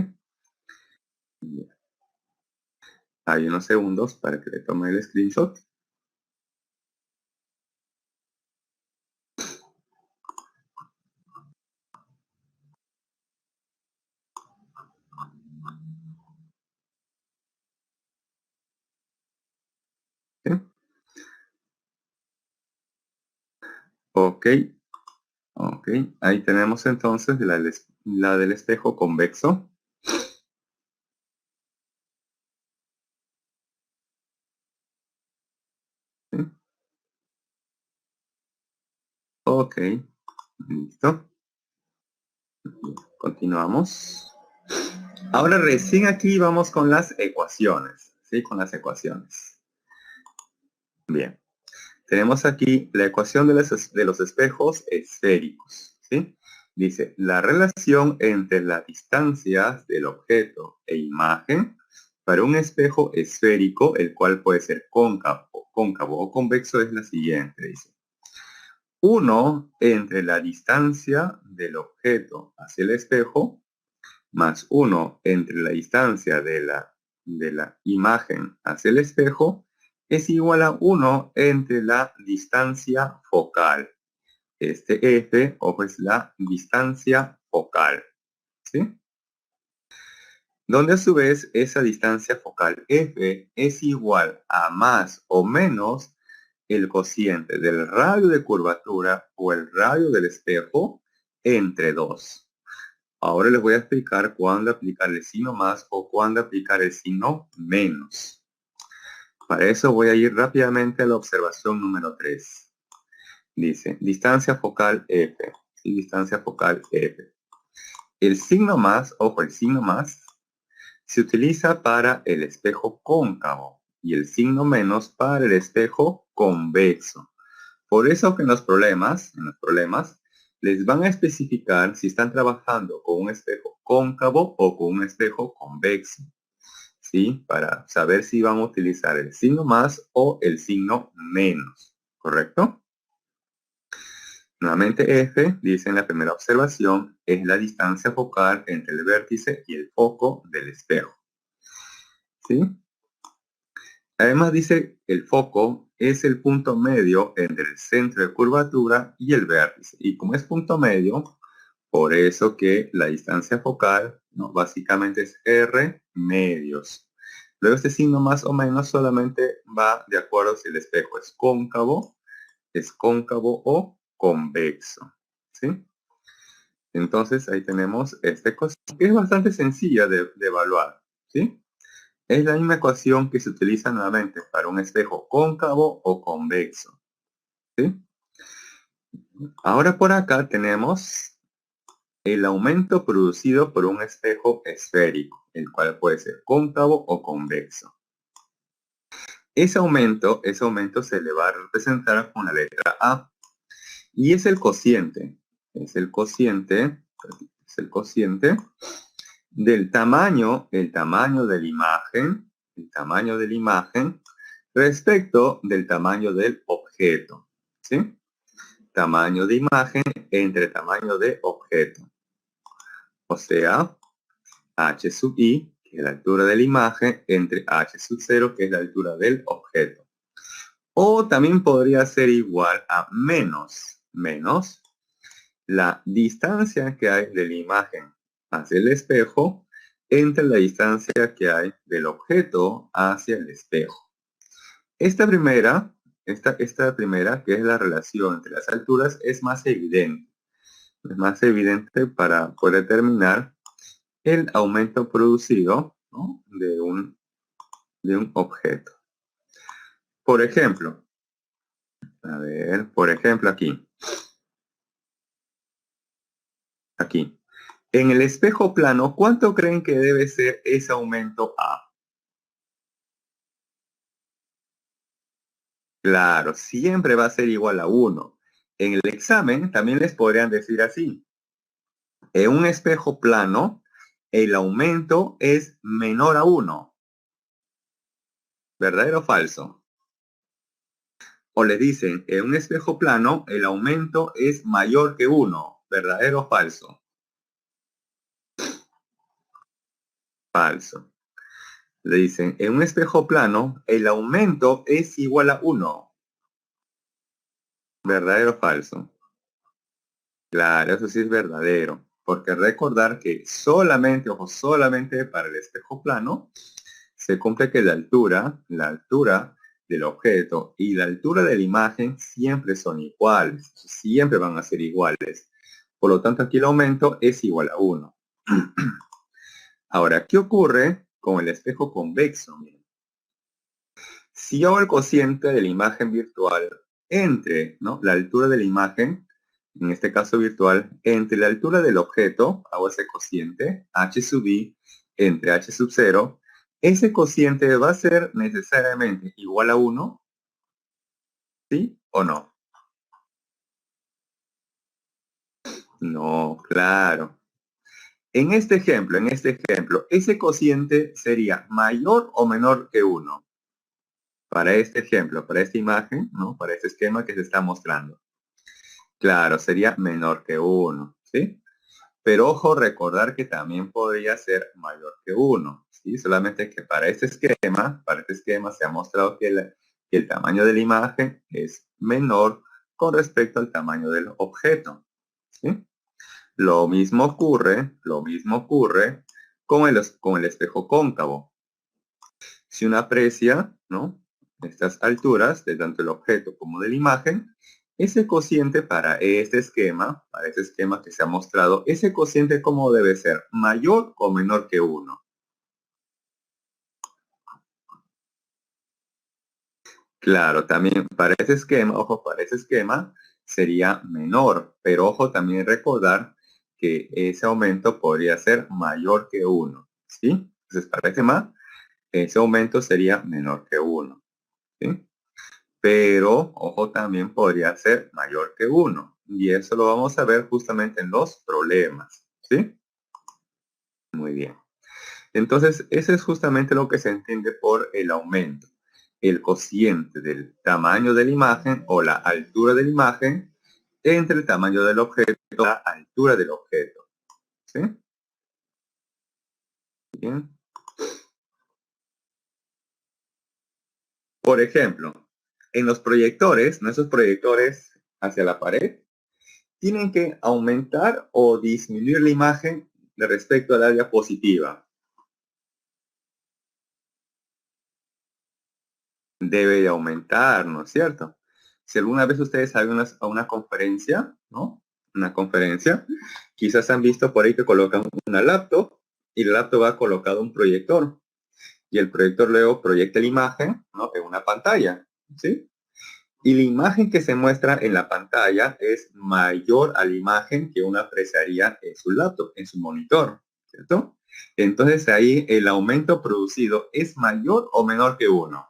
Bien. Hay unos segundos para que le tome el screenshot. ¿Sí? Ok, ok. Ahí tenemos entonces la del espejo convexo. ¿Sí? Ok, listo. Continuamos. Ahora recién aquí vamos con las ecuaciones. ¿Sí? Con las ecuaciones. Bien. Tenemos aquí la ecuación de los espejos esféricos, ¿sí? Dice, la relación entre las distancias del objeto e imagen para un espejo esférico, el cual puede ser cóncavo o convexo, es la siguiente, dice. 1 entre la distancia del objeto hacia el espejo, más 1 entre la distancia de la imagen hacia el espejo, es igual a 1 entre la distancia focal. Este F, ojo, es la distancia focal, ¿sí? Donde a su vez esa distancia focal F es igual a más o menos el cociente del radio de curvatura o el radio del espejo entre 2. Ahora les voy a explicar cuándo aplicar el signo más o cuándo aplicar el signo menos. Para eso voy a ir rápidamente a la observación número 3. Dice, distancia focal F. ¿Sí? Distancia focal F. El signo más, ojo, el signo más, se utiliza para el espejo cóncavo y el signo menos para el espejo convexo. Por eso que en los problemas les van a especificar si están trabajando con un espejo cóncavo o con un espejo convexo, ¿sí? Para saber si van a utilizar el signo más o el signo menos, ¿correcto? Nuevamente F, dice en la primera observación, es la distancia focal entre el vértice y el foco del espejo, ¿sí? Además dice el foco es el punto medio entre el centro de curvatura y el vértice. Y como es punto medio, por eso que la distancia focal, ¿no? Básicamente es R medios. Luego este signo más o menos solamente va de acuerdo si el espejo es cóncavo o convexo, ¿sí? Entonces ahí tenemos esta ecuación que es bastante sencilla de evaluar, ¿sí? Es la misma ecuación que se utiliza nuevamente para un espejo cóncavo o convexo, ¿sí? Ahora por acá tenemos el aumento producido por un espejo esférico, el cual puede ser cóncavo o convexo. Ese aumento se le va a representar con la letra A y es el cociente del tamaño de la imagen respecto del tamaño del objeto, ¿sí? Tamaño de imagen entre tamaño de objeto. O sea, h sub i, que es la altura de la imagen, entre h sub 0, que es la altura del objeto. O también podría ser igual a menos la distancia que hay de la imagen hacia el espejo entre la distancia que hay del objeto hacia el espejo. Esta primera, que es la relación entre las alturas, es más evidente. Es más evidente para poder determinar el aumento producido, ¿no? de un objeto. Por ejemplo, aquí. En el espejo plano, ¿cuánto creen que debe ser ese aumento A? Claro, siempre va a ser igual a 1. En el examen también les podrían decir así. En un espejo plano, el aumento es menor a 1. ¿Verdadero o falso? O le dicen, en un espejo plano, el aumento es mayor que 1. ¿Verdadero o falso? Falso. Le dicen, en un espejo plano, el aumento es igual a 1. ¿Verdadero o falso? Claro, eso sí es verdadero. Porque recordar que solamente, ojo, solamente para el espejo plano, se cumple que la altura del objeto y la altura de la imagen siempre son iguales. Siempre van a ser iguales. Por lo tanto, aquí el aumento es igual a 1. Ahora, ¿qué ocurre con el espejo convexo? Si yo hago el cociente de la imagen virtual entre, ¿no?, la altura de la imagen, en este caso virtual, entre la altura del objeto, hago ese cociente, h sub i, entre h sub 0, ese cociente va a ser necesariamente igual a 1, ¿sí o no? No, claro. En este ejemplo, ese cociente sería mayor o menor que 1. Para este ejemplo, para esta imagen, ¿no?, para este esquema que se está mostrando. Claro, sería menor que 1, ¿sí? Pero ojo, recordar que también podría ser mayor que 1, ¿sí? Solamente que para este esquema se ha mostrado que el tamaño de la imagen es menor con respecto al tamaño del objeto, ¿sí? Lo mismo ocurre con el espejo cóncavo. Si uno aprecia, ¿no?, estas alturas de tanto el objeto como de la imagen, ese cociente para este esquema que se ha mostrado, ese cociente ¿cómo debe ser? ¿Mayor o menor que 1? Claro, también para ese esquema, ojo, para ese esquema sería menor, pero ojo también recordar que ese aumento podría ser mayor que 1, ¿sí? Entonces para ese aumento sería menor que 1, ¿sí? Pero, ojo, también podría ser mayor que 1. Y eso lo vamos a ver justamente en los problemas, ¿sí? Muy bien. Entonces, eso es justamente lo que se entiende por el aumento. El cociente del tamaño de la imagen o la altura de la imagen entre el tamaño del objeto y la altura del objeto. ¿Sí? Bien. Por ejemplo, en los proyectores, nuestros proyectores hacia la pared, tienen que aumentar o disminuir la imagen de respecto a la diapositiva. Debe de aumentar, ¿no es cierto? Si alguna vez ustedes salen a una conferencia, ¿no? Una conferencia, quizás han visto por ahí que colocan una laptop y la laptop va colocado un proyector y el proyector luego proyecta la imagen, ¿no? En una pantalla, ¿sí? Y la imagen que se muestra en la pantalla es mayor a la imagen que uno apreciaría en su laptop, en su monitor, ¿cierto? Entonces ahí el aumento producido es mayor o menor que uno.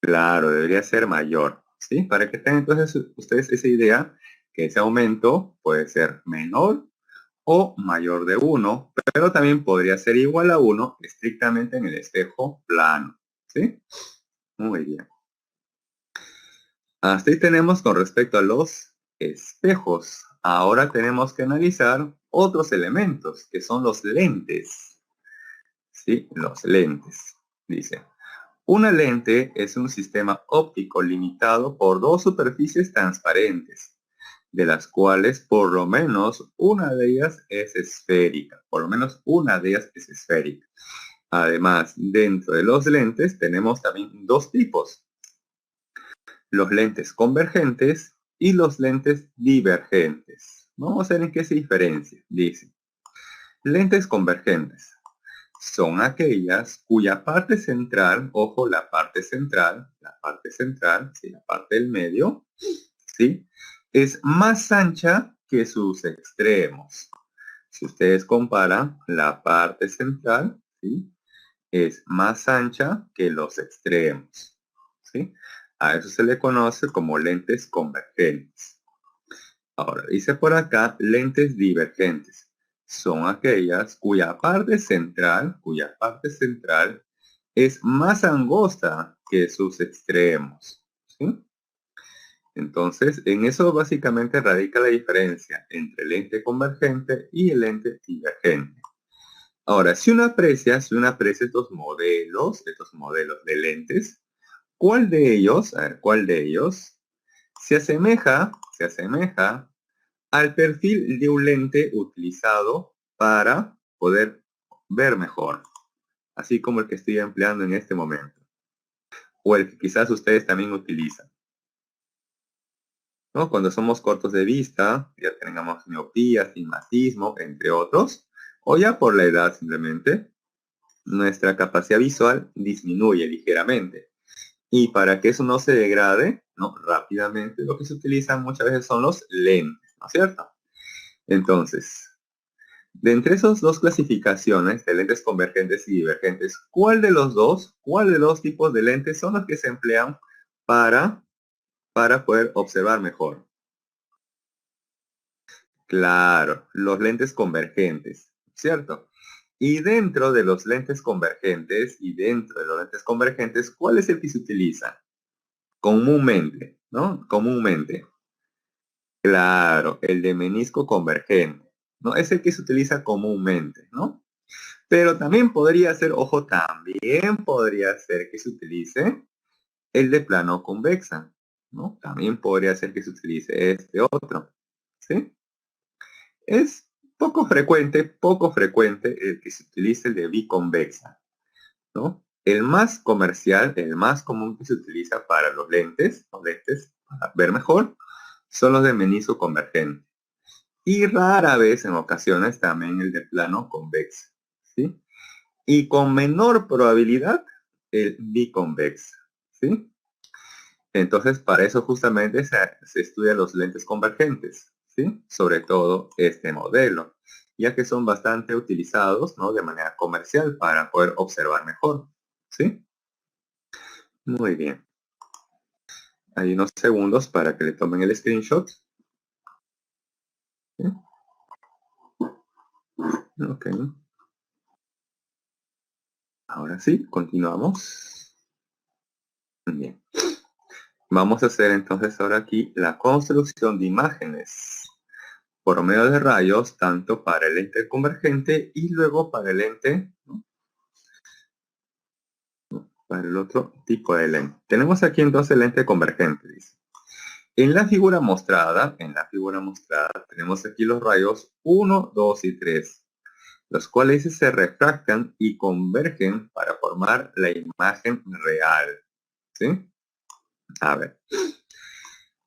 Claro, debería ser mayor, ¿sí? Para que tengan entonces ustedes esa idea que ese aumento puede ser menor o mayor de uno, pero también podría ser igual a uno estrictamente en el espejo plano, ¿sí? Muy bien. Hasta ahí tenemos con respecto a los espejos. Ahora tenemos que analizar otros elementos, que son los lentes. ¿Sí? Los lentes. Dice, una lente es un sistema óptico limitado por dos superficies transparentes, de las cuales por lo menos una de ellas es esférica. Por lo menos una de ellas es esférica. Además, dentro de los lentes tenemos también dos tipos: los lentes convergentes y los lentes divergentes. Vamos a ver en qué se diferencia. Dice, lentes convergentes son aquellas cuya parte central, ojo, la parte central, sí, la parte del medio, ¿sí? Es más ancha que sus extremos. Si ustedes comparan, la parte central, ¿sí? Es más ancha que los extremos, ¿sí? A eso se le conoce como lentes convergentes. Ahora, dice por acá, lentes divergentes. Son aquellas cuya parte central es más angosta que sus extremos, ¿sí? Entonces, en eso básicamente radica la diferencia entre el lente convergente y el lente divergente. Ahora, si uno aprecia estos modelos de lentes, ¿cuál de ellos, a ver, cuál de ellos se asemeja al perfil de un lente utilizado para poder ver mejor, así como el que estoy empleando en este momento, o el que quizás ustedes también utilizan, ¿no? Cuando somos cortos de vista, ya tengamos miopía, astigmatismo, entre otros, o ya por la edad simplemente, nuestra capacidad visual disminuye ligeramente. Y para que eso no se degrade, ¿no? Rápidamente, lo que se utilizan muchas veces son los lentes, ¿no es cierto? Entonces, de entre esas dos clasificaciones de lentes convergentes y divergentes, cuál de los tipos de lentes son los que se emplean para, para poder observar mejor? Claro, los lentes convergentes, ¿cierto? Y dentro de los lentes convergentes, ¿cuál es el que se utiliza? Comúnmente, ¿no? Comúnmente. Claro, el de menisco convergente, ¿no? Es el que se utiliza comúnmente, ¿no? Pero también podría ser, ojo, también podría ser que se utilice el de plano convexa, ¿no? También podría ser que se utilice este otro, ¿sí? Es poco frecuente el que se utilice el de biconvexa, ¿no? El más comercial, el más común que se utiliza para los lentes para ver mejor, son los de menisco convergente. Y rara vez, en ocasiones, también el de plano convexa, ¿sí? Y con menor probabilidad, el biconvexa, ¿sí? Entonces, para eso justamente se estudian los lentes convergentes, ¿sí? Sobre todo este modelo, ya que son bastante utilizados, ¿no? De manera comercial para poder observar mejor, ¿sí? Muy bien. Hay unos segundos para que le tomen el screenshot. ¿Sí? Ok. Ahora sí, continuamos. Bien. Vamos a hacer entonces ahora aquí la construcción de imágenes por medio de rayos, tanto para el lente convergente y luego para el lente, ¿no? Para el otro tipo de lente. Tenemos aquí entonces el lente convergente, dice. En la figura mostrada tenemos aquí los rayos 1, 2 y 3, los cuales se refractan y convergen para formar la imagen real. ¿Sí? A ver.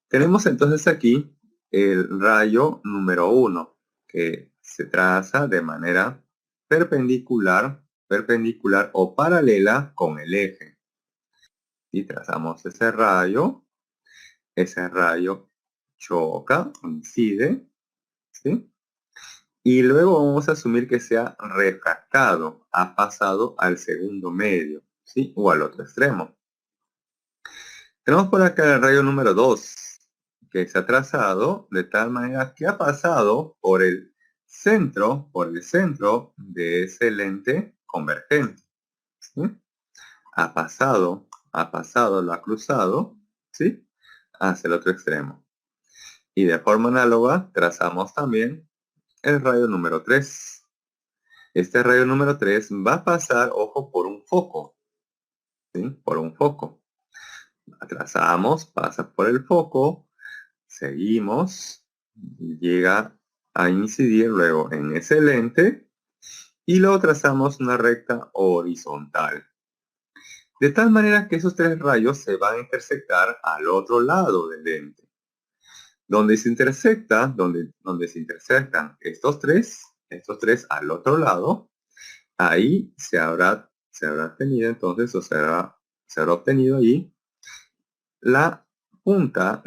Tenemos entonces aquí el rayo número 1, que se traza de manera perpendicular o paralela con el eje. Y trazamos ese rayo choca, incide, ¿sí? Y luego vamos a asumir que se ha refractado, ha pasado al segundo medio, ¿sí? O al otro extremo. Tenemos por acá el rayo número 2, que se ha trazado de tal manera que ha pasado por el centro de ese lente convergente, ¿sí? Lo ha cruzado, ¿sí? Hacia el otro extremo. Y de forma análoga trazamos también el rayo número 3. Este rayo número 3 va a pasar, ojo, por un foco, ¿sí? Por un foco. Trazamos, pasa por el foco, seguimos, llega a incidir luego en ese lente y luego trazamos una recta horizontal. De tal manera que esos tres rayos se van a intersectar al otro lado del lente. Donde se se intersectan estos tres al otro lado, ahí se habrá tenido entonces, se habrá obtenido ahí la punta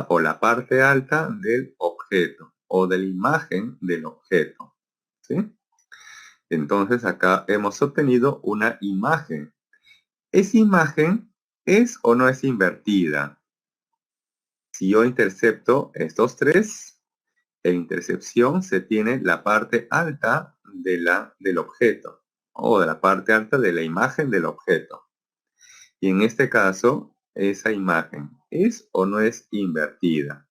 o la parte alta del objeto o de la imagen del objeto, ¿sí? Entonces acá hemos obtenido una imagen. ¿Esa imagen es o no es invertida? Si yo intercepto estos tres, en intercepción se tiene la parte alta del objeto o de la parte alta de la imagen del objeto. Y en este caso, esa imagen ¿es o no es invertida?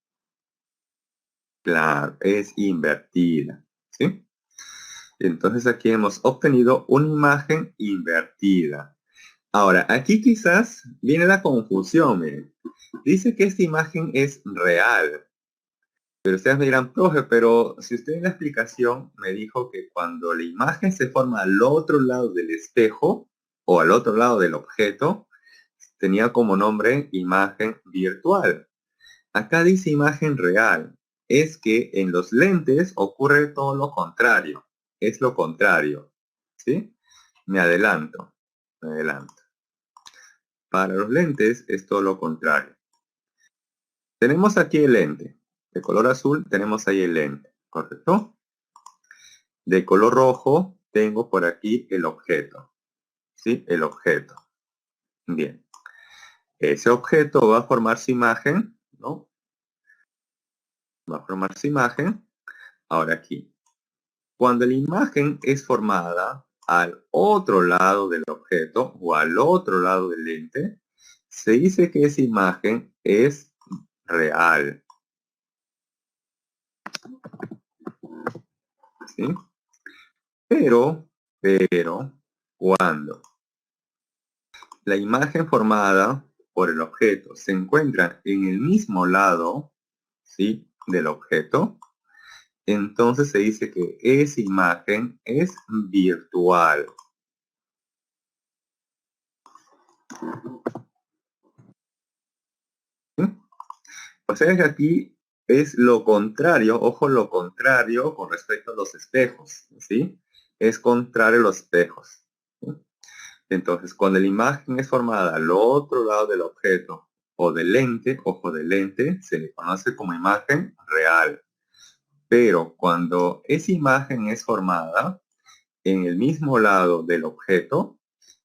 Claro, es invertida, ¿sí? Entonces aquí hemos obtenido una imagen invertida. Ahora, aquí quizás viene la confusión, miren. Dice que esta imagen es real. Pero ustedes me dirán, profe, pero si usted en la explicación me dijo que cuando la imagen se forma al otro lado del espejo o al otro lado del objeto, tenía como nombre imagen virtual. Acá dice imagen real. Es que en los lentes ocurre todo lo contrario. Es lo contrario. ¿Sí? Me adelanto. Me adelanto. Para los lentes es todo lo contrario. Tenemos aquí el lente. De color azul tenemos ahí el lente. ¿Correcto? De color rojo tengo por aquí el objeto. ¿Sí? El objeto. Bien. Ese objeto va a formar su imagen, ¿no? Va a formar su imagen. Ahora aquí. Cuando la imagen es formada al otro lado del objeto o al otro lado del lente, se dice que esa imagen es real. ¿Sí? Pero, cuando la imagen formada por el objeto se encuentra en el mismo lado, ¿sí?, del objeto, entonces se dice que esa imagen es virtual. ¿Sí? O sea que aquí es lo contrario, ojo, lo contrario con respecto a los espejos, ¿sí? Es contrario a los espejos. ¿Sí? Entonces, cuando la imagen es formada al otro lado del objeto o del lente, ojo del lente, se le conoce como imagen real. Pero cuando esa imagen es formada en el mismo lado del objeto,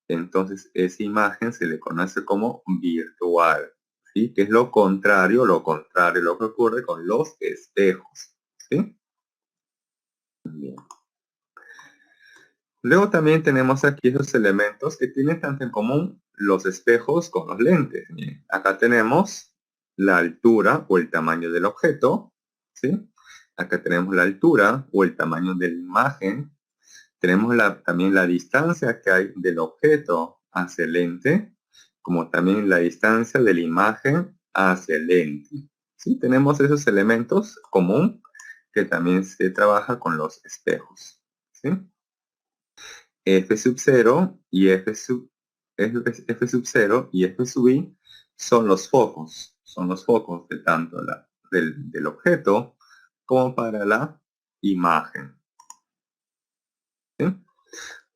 entonces esa imagen se le conoce como virtual. ¿sí? Que es lo contrario, lo que ocurre con los espejos, ¿sí? Bien. Luego también tenemos aquí esos elementos que tienen tanto en común los espejos con los lentes. Bien, acá tenemos la altura o el tamaño del objeto, ¿sí? Acá tenemos la altura o el tamaño de la imagen. Tenemos también la distancia que hay del objeto hacia el lente, como también la distancia de la imagen hacia el lente. ¿Sí? Tenemos esos elementos común que también se trabaja con los espejos. ¿Sí? F sub 0 y F sub 0 y F sub i son los focos de tanto del objeto como para la imagen. ¿Sí?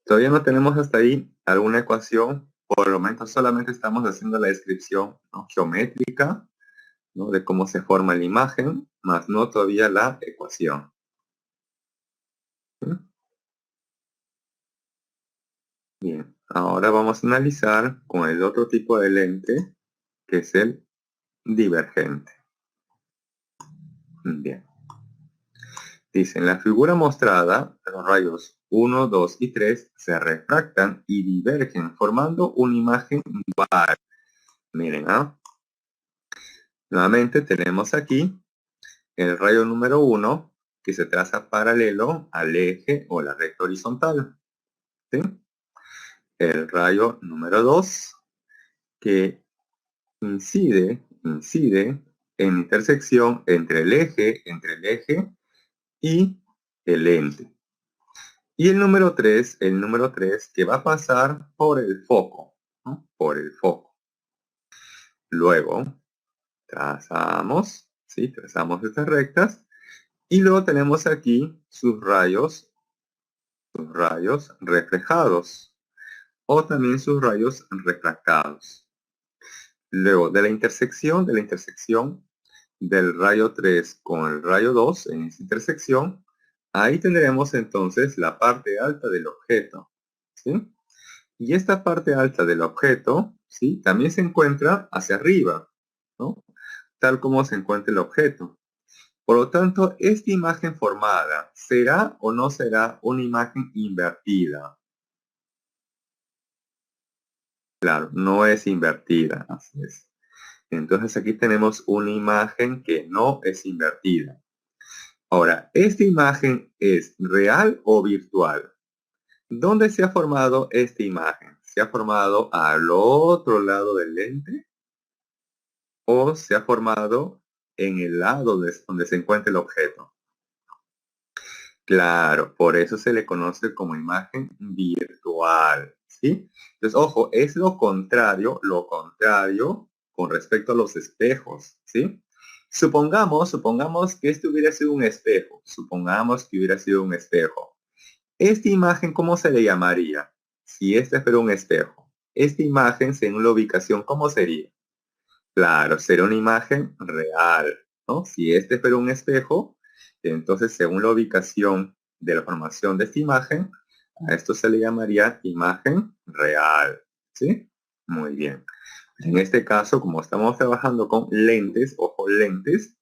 Todavía no tenemos hasta ahí alguna ecuación, por el momento solamente estamos haciendo la descripción, ¿no?, geométrica, ¿no?, de cómo se forma la imagen, más no todavía la ecuación. ¿Sí? Bien, ahora vamos a analizar con el otro tipo de lente, que es el divergente. Bien. Dice, en la figura mostrada, los rayos 1, 2 y 3 se refractan y divergen, formando una imagen bar. Miren, ¿ah? Nuevamente tenemos aquí el rayo número 1 que se traza paralelo al eje o la recta horizontal. ¿Sí? El rayo número 2 que incide en intersección entre el eje y el lente. Y el número 3 que va a pasar por el foco, ¿no? Por el foco. Luego trazamos, ¿sí? Trazamos estas rectas y luego tenemos aquí sus rayos reflejados o también sus rayos refractados. Luego de la intersección del rayo 3 con el rayo 2 en esa intersección, ahí tendremos entonces la parte alta del objeto, ¿sí? Y esta parte alta del objeto, ¿sí?, también se encuentra hacia arriba, ¿no?, tal como se encuentra el objeto. Por lo tanto, esta imagen formada, ¿será o no será una imagen invertida? Claro, no es invertida, así es. Entonces aquí tenemos una imagen que no es invertida. Ahora, ¿esta imagen es real o virtual? ¿Dónde se ha formado esta imagen? ¿Se ha formado al otro lado del lente? ¿O se ha formado en el lado donde se encuentra el objeto? Claro, por eso se le conoce como imagen virtual, ¿sí? Entonces, ojo, es lo contrario con respecto a los espejos, ¿sí? Supongamos que este hubiera sido un espejo, supongamos que hubiera sido un espejo. Esta imagen, ¿cómo se le llamaría? Si este fuera un espejo. Esta imagen, según la ubicación, ¿cómo sería? Claro, sería una imagen real, ¿no? Si este fuera un espejo, entonces según la ubicación de la formación de esta imagen, a esto se le llamaría imagen real, ¿sí? Muy bien. En este caso, como estamos trabajando con lentes, ojo, lentes,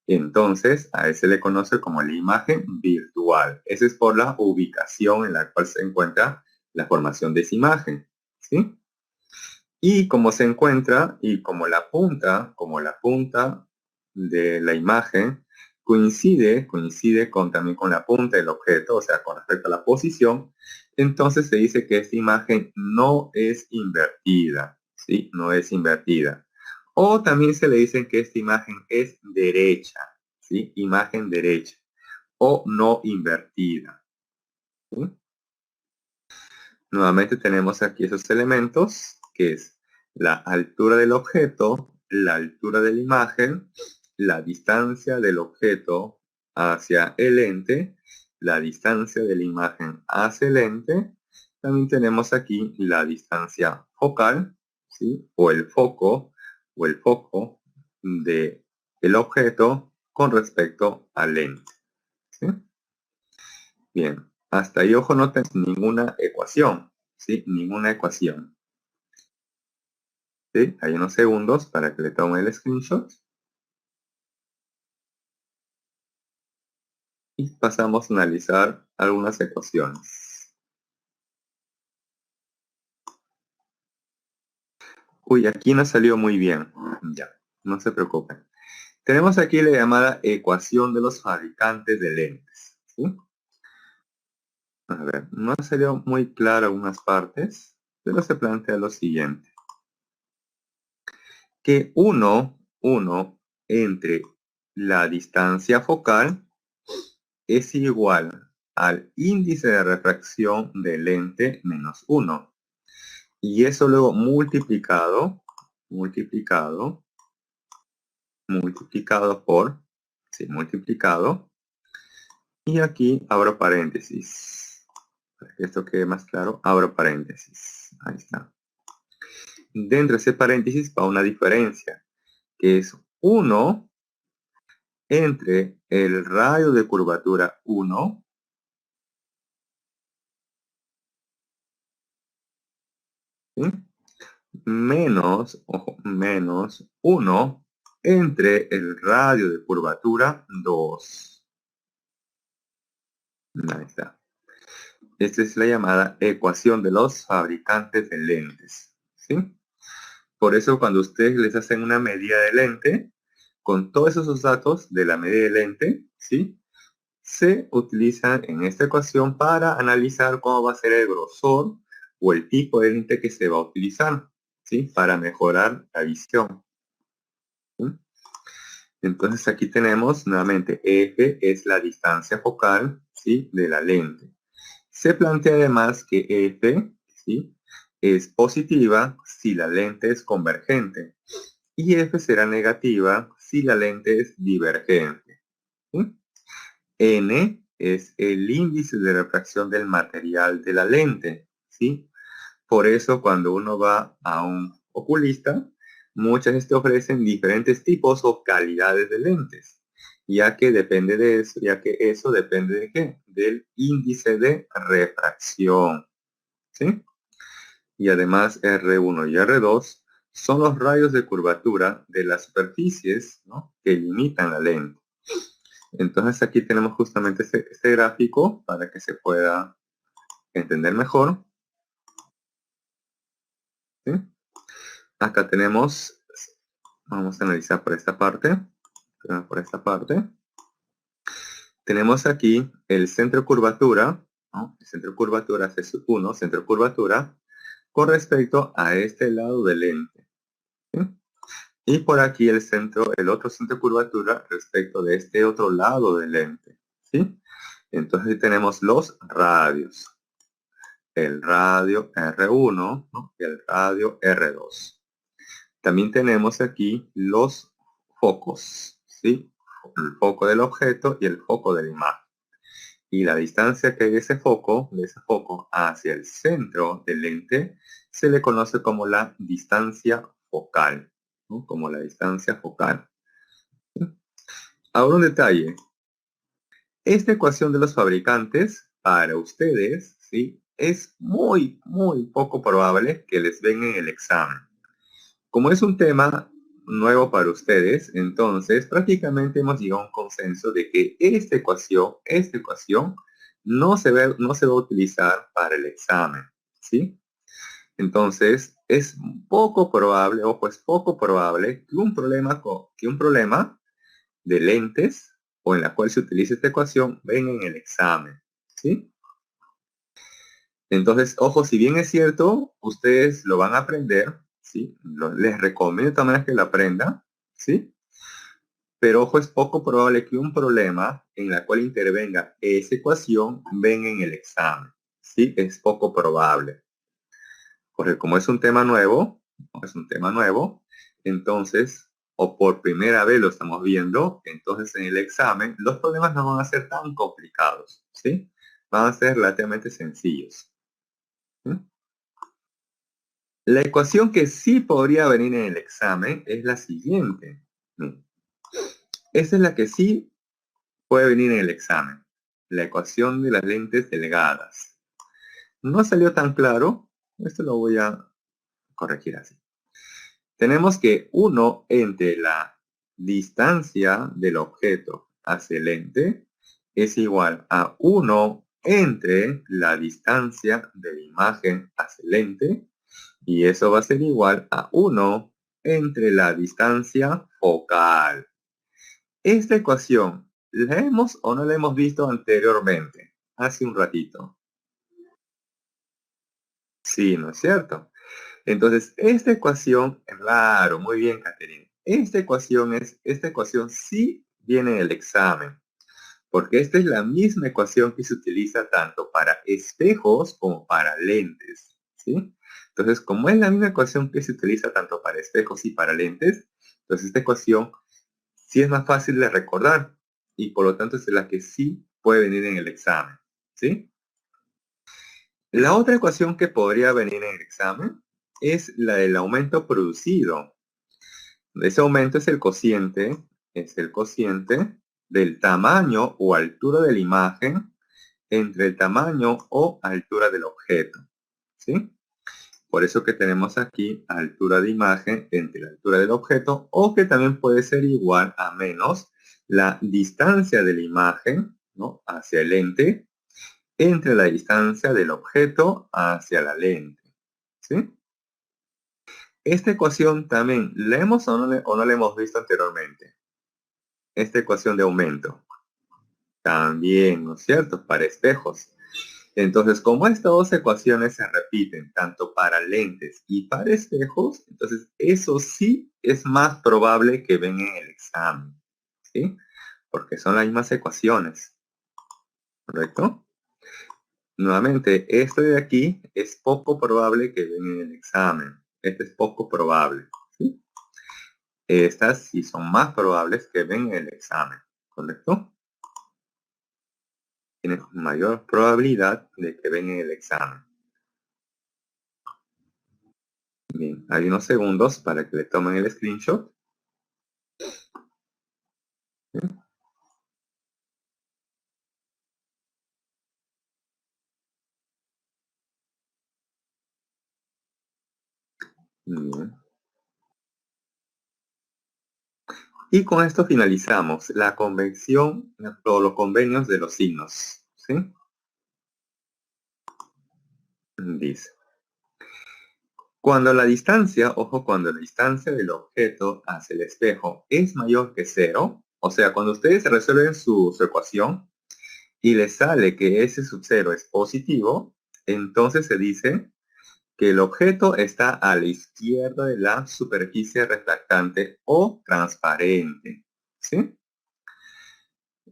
entonces a ese se le conoce como la imagen virtual. Ese es por la ubicación en la cual se encuentra la formación de esa imagen, ¿sí? Y como se encuentra, y como la punta de la imagen coincide también con la punta del objeto, o sea, con respecto a la posición, entonces se dice que esta imagen no es invertida, ¿sí? No es invertida. O también se le dice que esta imagen es derecha, ¿sí? Imagen derecha o no invertida, ¿sí? Nuevamente tenemos aquí esos elementos, que es la altura del objeto, la altura de la imagen, la distancia del objeto hacia el lente, la distancia de la imagen hacia el lente. También tenemos aquí la distancia focal, ¿sí?, o el foco de el objeto con respecto al lente, ¿sí? Bien, hasta ahí, ojo, no tenemos ninguna ecuación, ¿sí? Ninguna ecuación. ¿Sí? Hay unos segundos para que le tome el screenshot. Y pasamos a analizar algunas ecuaciones. Uy, aquí no salió muy bien. Ya, no se preocupen. Tenemos aquí la llamada ecuación de los fabricantes de lentes. ¿Sí? A ver, no salió muy claro algunas partes, pero se plantea lo siguiente. Que uno entre la distancia focal es igual al índice de refracción del lente menos 1. Y eso luego multiplicado por, sí, multiplicado. Y aquí abro paréntesis. Para que esto quede más claro, abro paréntesis. Ahí está. Dentro de ese paréntesis va una diferencia, que es 1 entre el radio de curvatura 1 ¿sí? Menos, ojo, menos 1 entre el radio de curvatura 2. Ahí está. Esta es la llamada ecuación de los fabricantes de lentes. ¿Sí? Por eso cuando ustedes les hacen una medida de lente, con todos esos datos de la medida de lente, ¿sí? Se utilizan en esta ecuación para analizar cómo va a ser el grosor o el tipo de lente que se va a utilizar, ¿sí? Para mejorar la visión. ¿Sí? Entonces aquí tenemos nuevamente F es la distancia focal, ¿sí? De la lente. Se plantea además que F, ¿sí? Es positiva si la lente es convergente y F será negativa si la lente es divergente. ¿Sí? N es el índice de refracción del material de la lente, ¿sí? Por eso cuando uno va a un oculista, muchas veces te ofrecen diferentes tipos o calidades de lentes, ya que depende de eso, ya que eso depende de qué? Del índice de refracción, ¿sí? Y además R1 y R2 son los rayos de curvatura de las superficies, ¿no? Que limitan la lente. Entonces aquí tenemos justamente este gráfico para que se pueda entender mejor. ¿Sí? Acá tenemos, vamos a analizar por esta parte. Tenemos aquí el centro de curvatura, ¿no? El centro de curvatura es 1, centro de curvatura, con respecto a este lado del lente. ¿Sí? Y por aquí el otro centro de curvatura respecto de este otro lado del lente. ¿Sí? Entonces tenemos los radios. El radio R1, ¿no? Y el radio R2. También tenemos aquí los focos, ¿sí? El foco del objeto y el foco de la imagen. Y la distancia que hay de ese foco hacia el centro del lente se le conoce como la distancia focal, ¿no? Como la distancia focal. ¿Sí? Ahora un detalle. Esta ecuación de los fabricantes, para ustedes, ¿sí? Es muy, muy poco probable que les venga en el examen. Como es un tema nuevo para ustedes, entonces prácticamente hemos llegado a un consenso de que esta ecuación no se va a utilizar para el examen, ¿sí? Entonces es poco probable, o pues poco probable que un problema de lentes o en la cual se utilice esta ecuación venga en el examen, ¿sí? Entonces, ojo, si bien es cierto, ustedes lo van a aprender, ¿sí? Les recomiendo también que lo aprendan, ¿sí? Pero ojo, es poco probable que un problema en la cual intervenga esa ecuación venga en el examen, ¿sí? Es poco probable. Porque como es un tema nuevo, entonces, o por primera vez lo estamos viendo, entonces en el examen los problemas no van a ser tan complicados, ¿sí? Van a ser relativamente sencillos. ¿Sí? La ecuación que sí podría venir en el examen es la siguiente. Esa es la que sí puede venir en el examen. La ecuación de las lentes delgadas. No salió tan claro. Esto lo voy a corregir así. tenemos que 1 entre la distancia del objeto hacia el lente es igual a 1 entre la distancia de la imagen hacia el lente, y eso va a ser igual a 1 entre la distancia focal. Esta ecuación, ¿la hemos o no la hemos visto anteriormente? Hace un ratito. Sí, ¿no es cierto? Entonces, esta ecuación, claro, muy bien, Caterina. Esta ecuación sí viene en el examen, porque esta es la misma ecuación que se utiliza tanto para espejos como para lentes, ¿sí? Entonces, como es la misma ecuación que se utiliza tanto para espejos y para lentes, entonces esta ecuación sí es más fácil de recordar y por lo tanto es la que sí puede venir en el examen, ¿sí? La otra ecuación que podría venir en el examen es la del aumento producido. Ese aumento es el cociente del tamaño o altura de la imagen entre el tamaño o altura del objeto, ¿sí? Por eso que tenemos aquí altura de imagen entre la altura del objeto, o que también puede ser igual a menos la distancia de la imagen, ¿no?, hacia el lente entre la distancia del objeto hacia la lente, ¿sí? Esta ecuación también, ¿la hemos o no la hemos visto anteriormente? Esta ecuación de aumento. También, ¿no es cierto? Para espejos. Entonces, como estas dos ecuaciones se repiten tanto para lentes y para espejos, entonces eso sí es más probable que venga en el examen, ¿sí? Porque son las mismas ecuaciones, ¿correcto? Nuevamente, esto de aquí es poco probable que venga en el examen. Este es poco probable, ¿sí? Estas sí son más probables que vengan en el examen, ¿correcto? Tienen mayor probabilidad de que venga en el examen. Bien, hay unos segundos para que le tomen el screenshot. Bien. Bien. Y con esto finalizamos la convención o los convenios de los signos, ¿sí? Dice, cuando la distancia, ojo, cuando la distancia del objeto hacia el espejo es mayor que 0, o sea, cuando ustedes resuelven su ecuación y les sale que ese sub 0 es positivo, entonces se dice que el objeto está a la izquierda de la superficie refractante o transparente, ¿sí?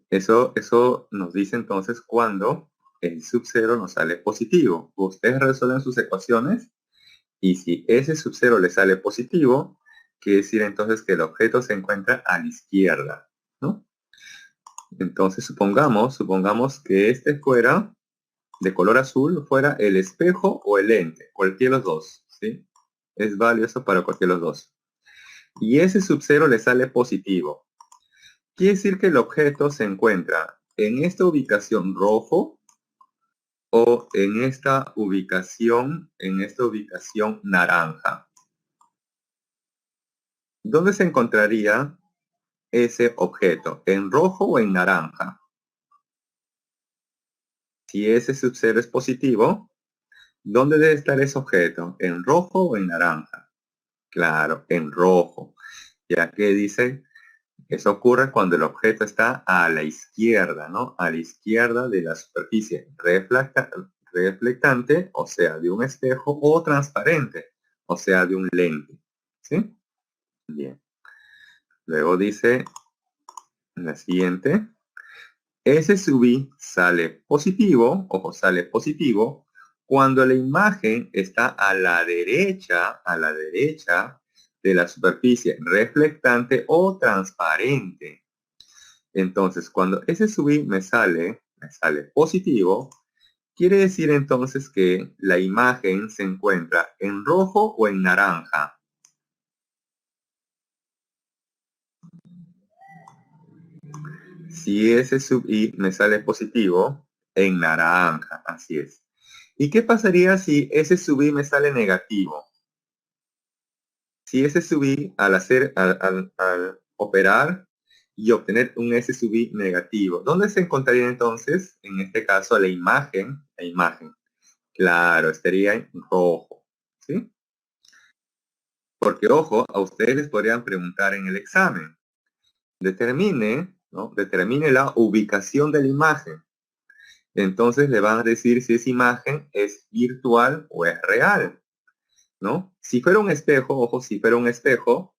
Eso nos dice entonces cuando el sub 0 nos sale positivo. Ustedes resuelven sus ecuaciones y si ese sub 0 le sale positivo, quiere decir entonces que el objeto se encuentra a la izquierda, ¿no? Entonces supongamos que este fuera de color azul, fuera el espejo o el lente, cualquiera de los dos, ¿sí? Es valioso para cualquiera de los dos. Y ese sub 0 le sale positivo. Quiere decir que el objeto se encuentra en esta ubicación rojo o en esta ubicación naranja. ¿Dónde se encontraría ese objeto? ¿En rojo o en naranja? Si ese sub 0 es positivo, ¿dónde debe estar ese objeto? ¿En rojo o en naranja? Claro, en rojo. Ya que dice, eso ocurre cuando el objeto está a la izquierda, ¿no? A la izquierda de la superficie reflectante, o sea, de un espejo, o transparente, o sea, de un lente, ¿sí? Bien. Luego dice la siguiente. Ese sub i sale positivo, ojo, sale positivo, cuando la imagen está a la derecha de la superficie reflectante o transparente. Entonces, cuando ese sub i me sale positivo, quiere decir entonces que la imagen se encuentra en rojo o en naranja. Si ese sub i me sale positivo, en naranja, así es. ¿Y qué pasaría si ese sub i me sale negativo? Si S sub I al operar y obtener un S sub I negativo, ¿dónde se encontraría entonces? En este caso la imagen. Claro, estaría en rojo, ¿sí? Porque, ojo, a ustedes les podrían preguntar en el examen. Determine, ¿no? Determine la ubicación de la imagen. Entonces le van a decir si esa imagen es virtual o es real, ¿no? Si fuera un espejo, ojo, si fuera un espejo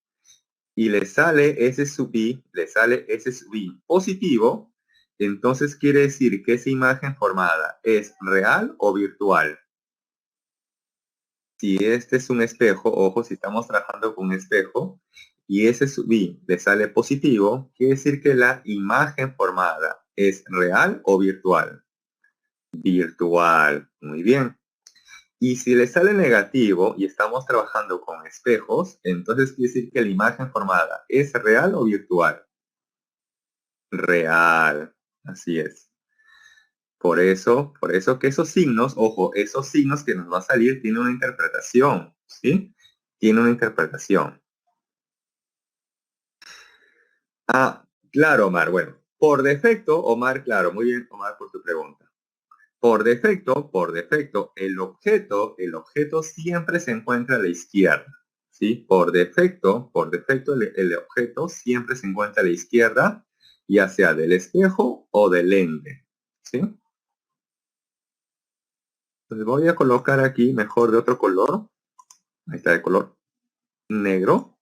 y le sale ese sub I positivo, entonces quiere decir que esa imagen formada es real o virtual. Si este es un espejo, ojo, si estamos trabajando con un espejo y ese sub I le sale positivo, quiere decir que la imagen formada es real o virtual. Virtual, muy bien. Y si le sale negativo y estamos trabajando con espejos, entonces quiere decir que la imagen formada es real o virtual. Real, así es. Por eso que esos signos, ojo, esos signos que nos va a salir tienen una interpretación, ¿sí? Tiene una interpretación. Ah, claro, Omar. Bueno, por defecto, Omar, claro, muy bien, Omar, por tu pregunta. El objeto siempre se encuentra a la izquierda, ¿sí? Por defecto, el objeto siempre se encuentra a la izquierda, ya sea del espejo o del lente, ¿sí? Entonces voy a colocar aquí mejor de otro color. Ahí está de color negro,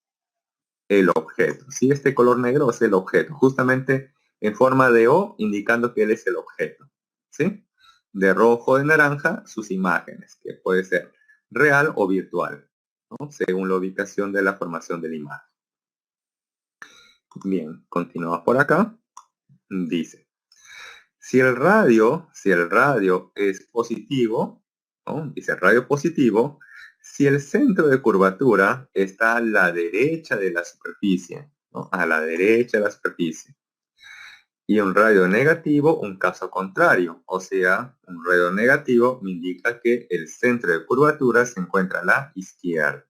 el objeto. ¿Sí? Este color negro es el objeto, justamente en forma de O, indicando que él es el objeto. ¿Sí? De rojo, de naranja, sus imágenes, que puede ser real o virtual, ¿no? Según la ubicación de la formación de la imagen. Bien, continúa por acá. Dice, si el radio es positivo, ¿no? Dice radio positivo, si el centro de curvatura está a la derecha de la superficie, ¿no? A la derecha de la superficie. Y un radio negativo, un caso contrario. O sea, un radio negativo me indica que el centro de curvatura se encuentra a la izquierda.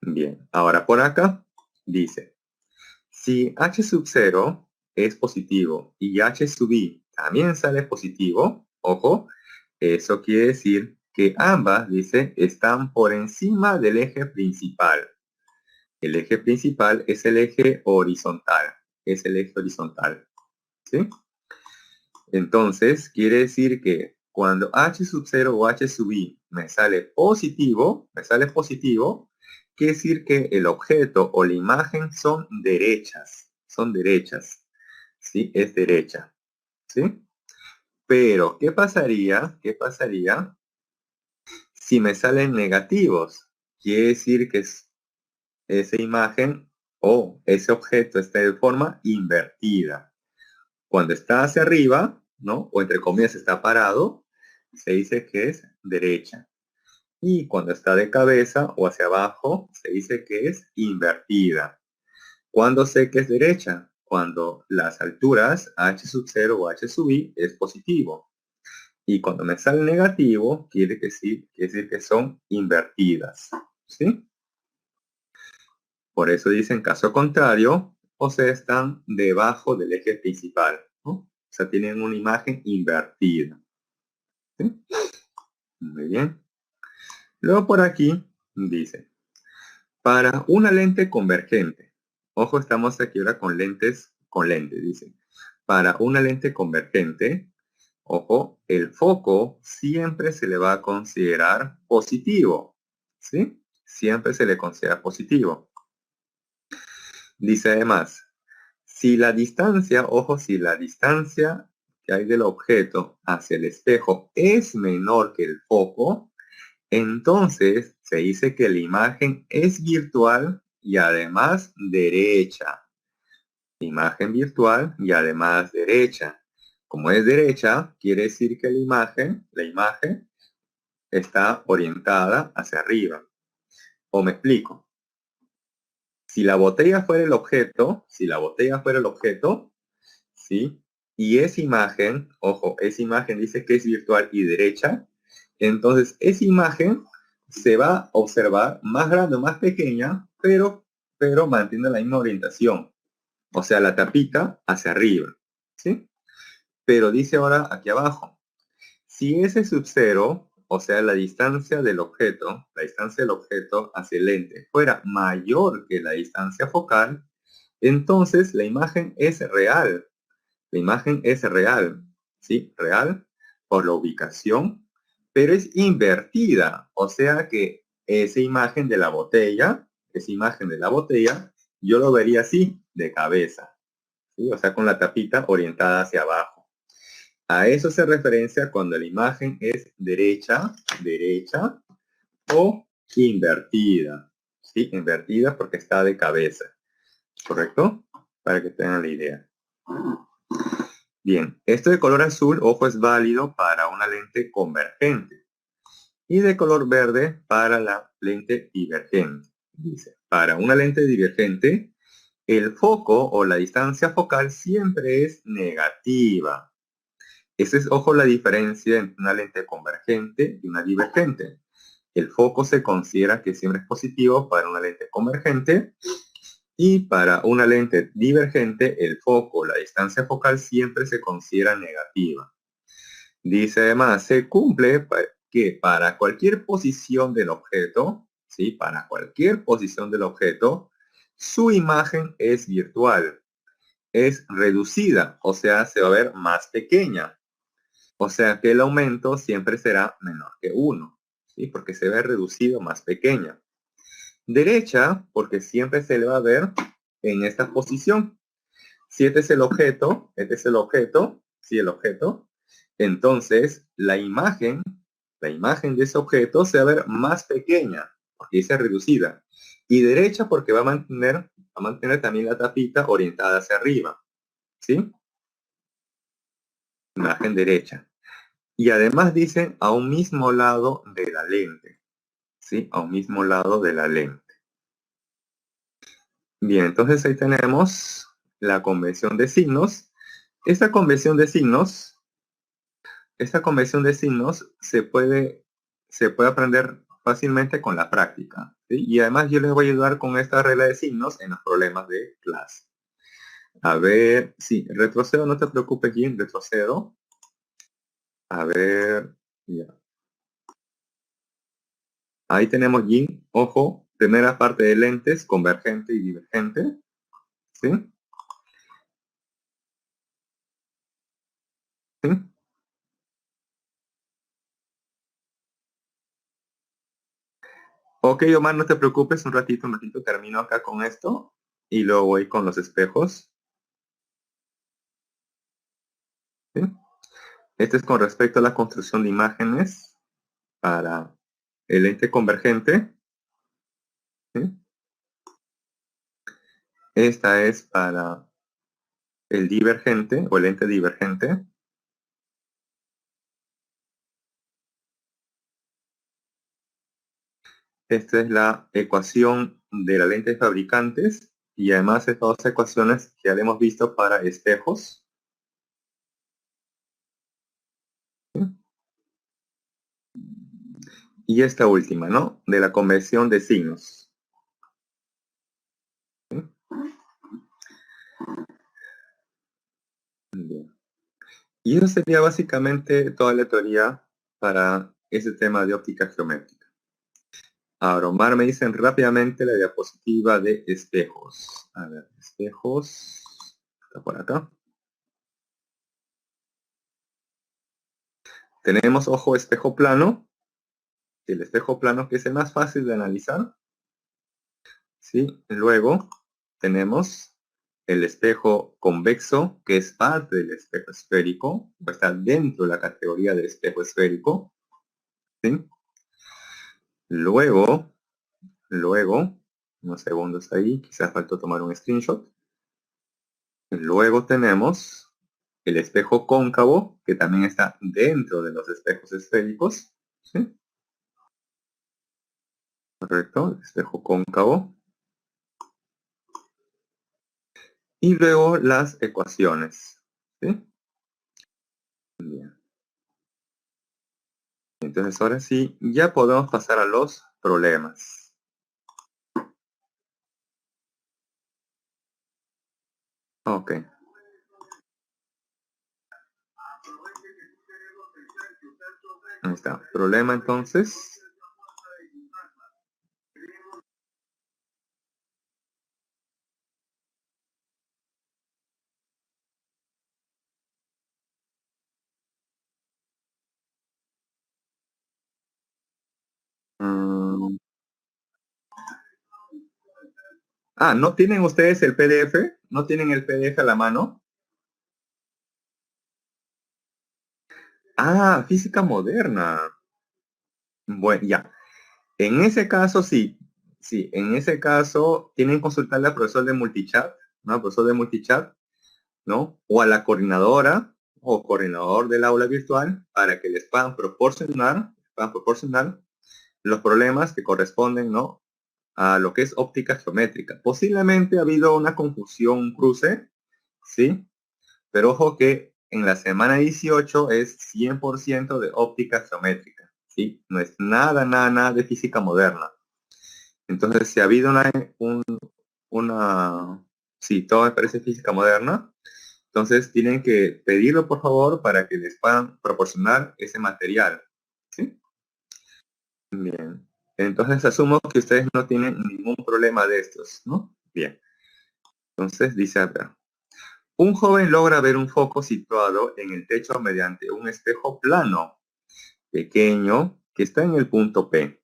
Bien, ahora por acá dice, si H sub 0 es positivo y H sub I también sale positivo, ojo, eso quiere decir que ambas, dice, están por encima del eje principal. El eje principal es el eje horizontal. Es el eje horizontal. ¿Sí? Entonces, quiere decir que cuando H sub 0 o H sub I me sale positivo, quiere decir que el objeto o la imagen son derechas, ¿sí? Es derecha, ¿sí? Pero, ¿qué pasaría si me salen negativos? Quiere decir que esa imagen o ese objeto está de forma invertida. Cuando está hacia arriba, ¿no? O entre comillas está parado, se dice que es derecha. Y cuando está de cabeza o hacia abajo, se dice que es invertida. ¿Cuándo sé que es derecha? Cuando las alturas h sub 0 o h sub i es positivo. Y cuando me sale negativo, quiere decir que son invertidas. ¿Sí? Por eso dicen caso contrario, o sea, están debajo del eje principal, ¿no? O sea, tienen una imagen invertida. ¿Sí? Muy bien. Luego por aquí dice, para una lente convergente, ojo, estamos aquí ahora con lentes, dice. Para una lente convergente, ojo, el foco siempre se le va a considerar positivo, ¿sí? Siempre se le considera positivo. Dice además, si la distancia, ojo, si la distancia que hay del objeto hacia el espejo es menor que el foco, entonces se dice que la imagen es virtual y además derecha. Imagen virtual y además derecha. Como es derecha, quiere decir que la imagen está orientada hacia arriba. O me explico. Si la botella fuera el objeto, ¿sí? Y esa imagen, ojo, esa imagen dice que es virtual y derecha. Entonces, esa imagen se va a observar más grande o más pequeña, pero mantiene la misma orientación. O sea, la tapita hacia arriba, ¿sí? Pero dice ahora aquí abajo, si ese sub cero, o sea, la distancia del objeto hacia el lente fuera mayor que la distancia focal, entonces la imagen es real. La imagen es real, ¿sí? Real por la ubicación, pero es invertida. O sea que esa imagen de la botella, yo lo vería así, de cabeza, ¿sí? O sea, con la tapita orientada hacia abajo. A eso se referencia cuando la imagen es derecha o invertida, ¿sí? Invertida porque está de cabeza, ¿correcto? Para que tengan la idea. Bien, esto de color azul, ojo, es válido para una lente convergente y de color verde para la lente divergente. Dice, para una lente divergente, el foco o la distancia focal siempre es negativa. Esa es, ojo, la diferencia entre una lente convergente y una divergente. El foco se considera que siempre es positivo para una lente convergente y para una lente divergente, el foco, la distancia focal siempre se considera negativa. Dice además, se cumple que para cualquier posición del objeto, ¿sí? Para cualquier posición del objeto, su imagen es virtual, es reducida, o sea, se va a ver más pequeña. O sea que el aumento siempre será menor que 1, ¿sí? Porque se ve reducido más pequeña. Derecha, porque siempre se le va a ver en esta posición. Si este es el objeto, sí, el objeto, entonces la imagen de ese objeto se va a ver más pequeña, porque dice reducida. Y derecha porque va a mantener también la tapita orientada hacia arriba, ¿sí? Imagen derecha. Y además dice a un mismo lado de la lente, ¿sí? A un mismo lado de la lente. Bien, entonces ahí tenemos la convención de signos. Esta convención de signos se puede aprender fácilmente con la práctica, ¿sí? Y además yo les voy a ayudar con esta regla de signos en los problemas de clase. A ver, sí, retrocedo, no te preocupes, Jim, retrocedo. A ver, ya. Ahí tenemos Jim, ojo, primera parte de lentes, convergente y divergente, ¿sí? ¿Sí? Ok, Omar, no te preocupes, un ratito, termino acá con esto y luego voy con los espejos. ¿Sí? Este es con respecto a la construcción de imágenes para el lente convergente. ¿Sí? Esta es para el divergente o el lente divergente. Esta es la ecuación de la lente de fabricantes y además estas dos ecuaciones que ya hemos visto para espejos. ¿Sí? Y esta última, ¿no? De la convención de signos. ¿Sí? Bien. Y eso sería básicamente toda la teoría para ese tema de óptica geométrica. Ahora, Omar, me dicen rápidamente la diapositiva de espejos. A ver, espejos. Está por acá. Tenemos, ojo, espejo plano. El espejo plano que es el más fácil de analizar. ¿Sí? Luego tenemos el espejo convexo, que es parte del espejo esférico, o está dentro de la categoría de espejo esférico. ¿Sí? Luego, unos segundos ahí, quizás faltó tomar un screenshot. Luego tenemos el espejo cóncavo, que también está dentro de los espejos esféricos. ¿Sí? Correcto, el espejo cóncavo. Y luego las ecuaciones. ¿Sí? Bien. Entonces ahora sí, ya podemos pasar a los problemas. Ok, ahí está. Problema entonces. Mm, ¿no tienen ustedes el PDF? ¿No tienen el PDF a la mano? Física moderna. Bueno, ya. En ese caso, sí. Sí, en ese caso tienen que consultarle al profesor de multichat, ¿no? Al profesor de multichat, ¿no? O a la coordinadora o coordinador del aula virtual para que les puedan proporcionar los problemas que corresponden, ¿no? A lo que es óptica geométrica. Posiblemente ha habido una confusión, un cruce, ¿sí? Pero ojo que en la semana 18 es 100% de óptica geométrica, ¿sí? No es nada, nada, nada de física moderna. Entonces, si ha habido una, sí, todo me parece física moderna, entonces tienen que pedirlo por favor para que les puedan proporcionar ese material, ¿sí? Bien. Entonces asumo que ustedes no tienen ningún problema de estos, ¿no? Bien. Entonces dice acá. Un joven logra ver un foco situado en el techo mediante un espejo plano, pequeño, que está en el punto P,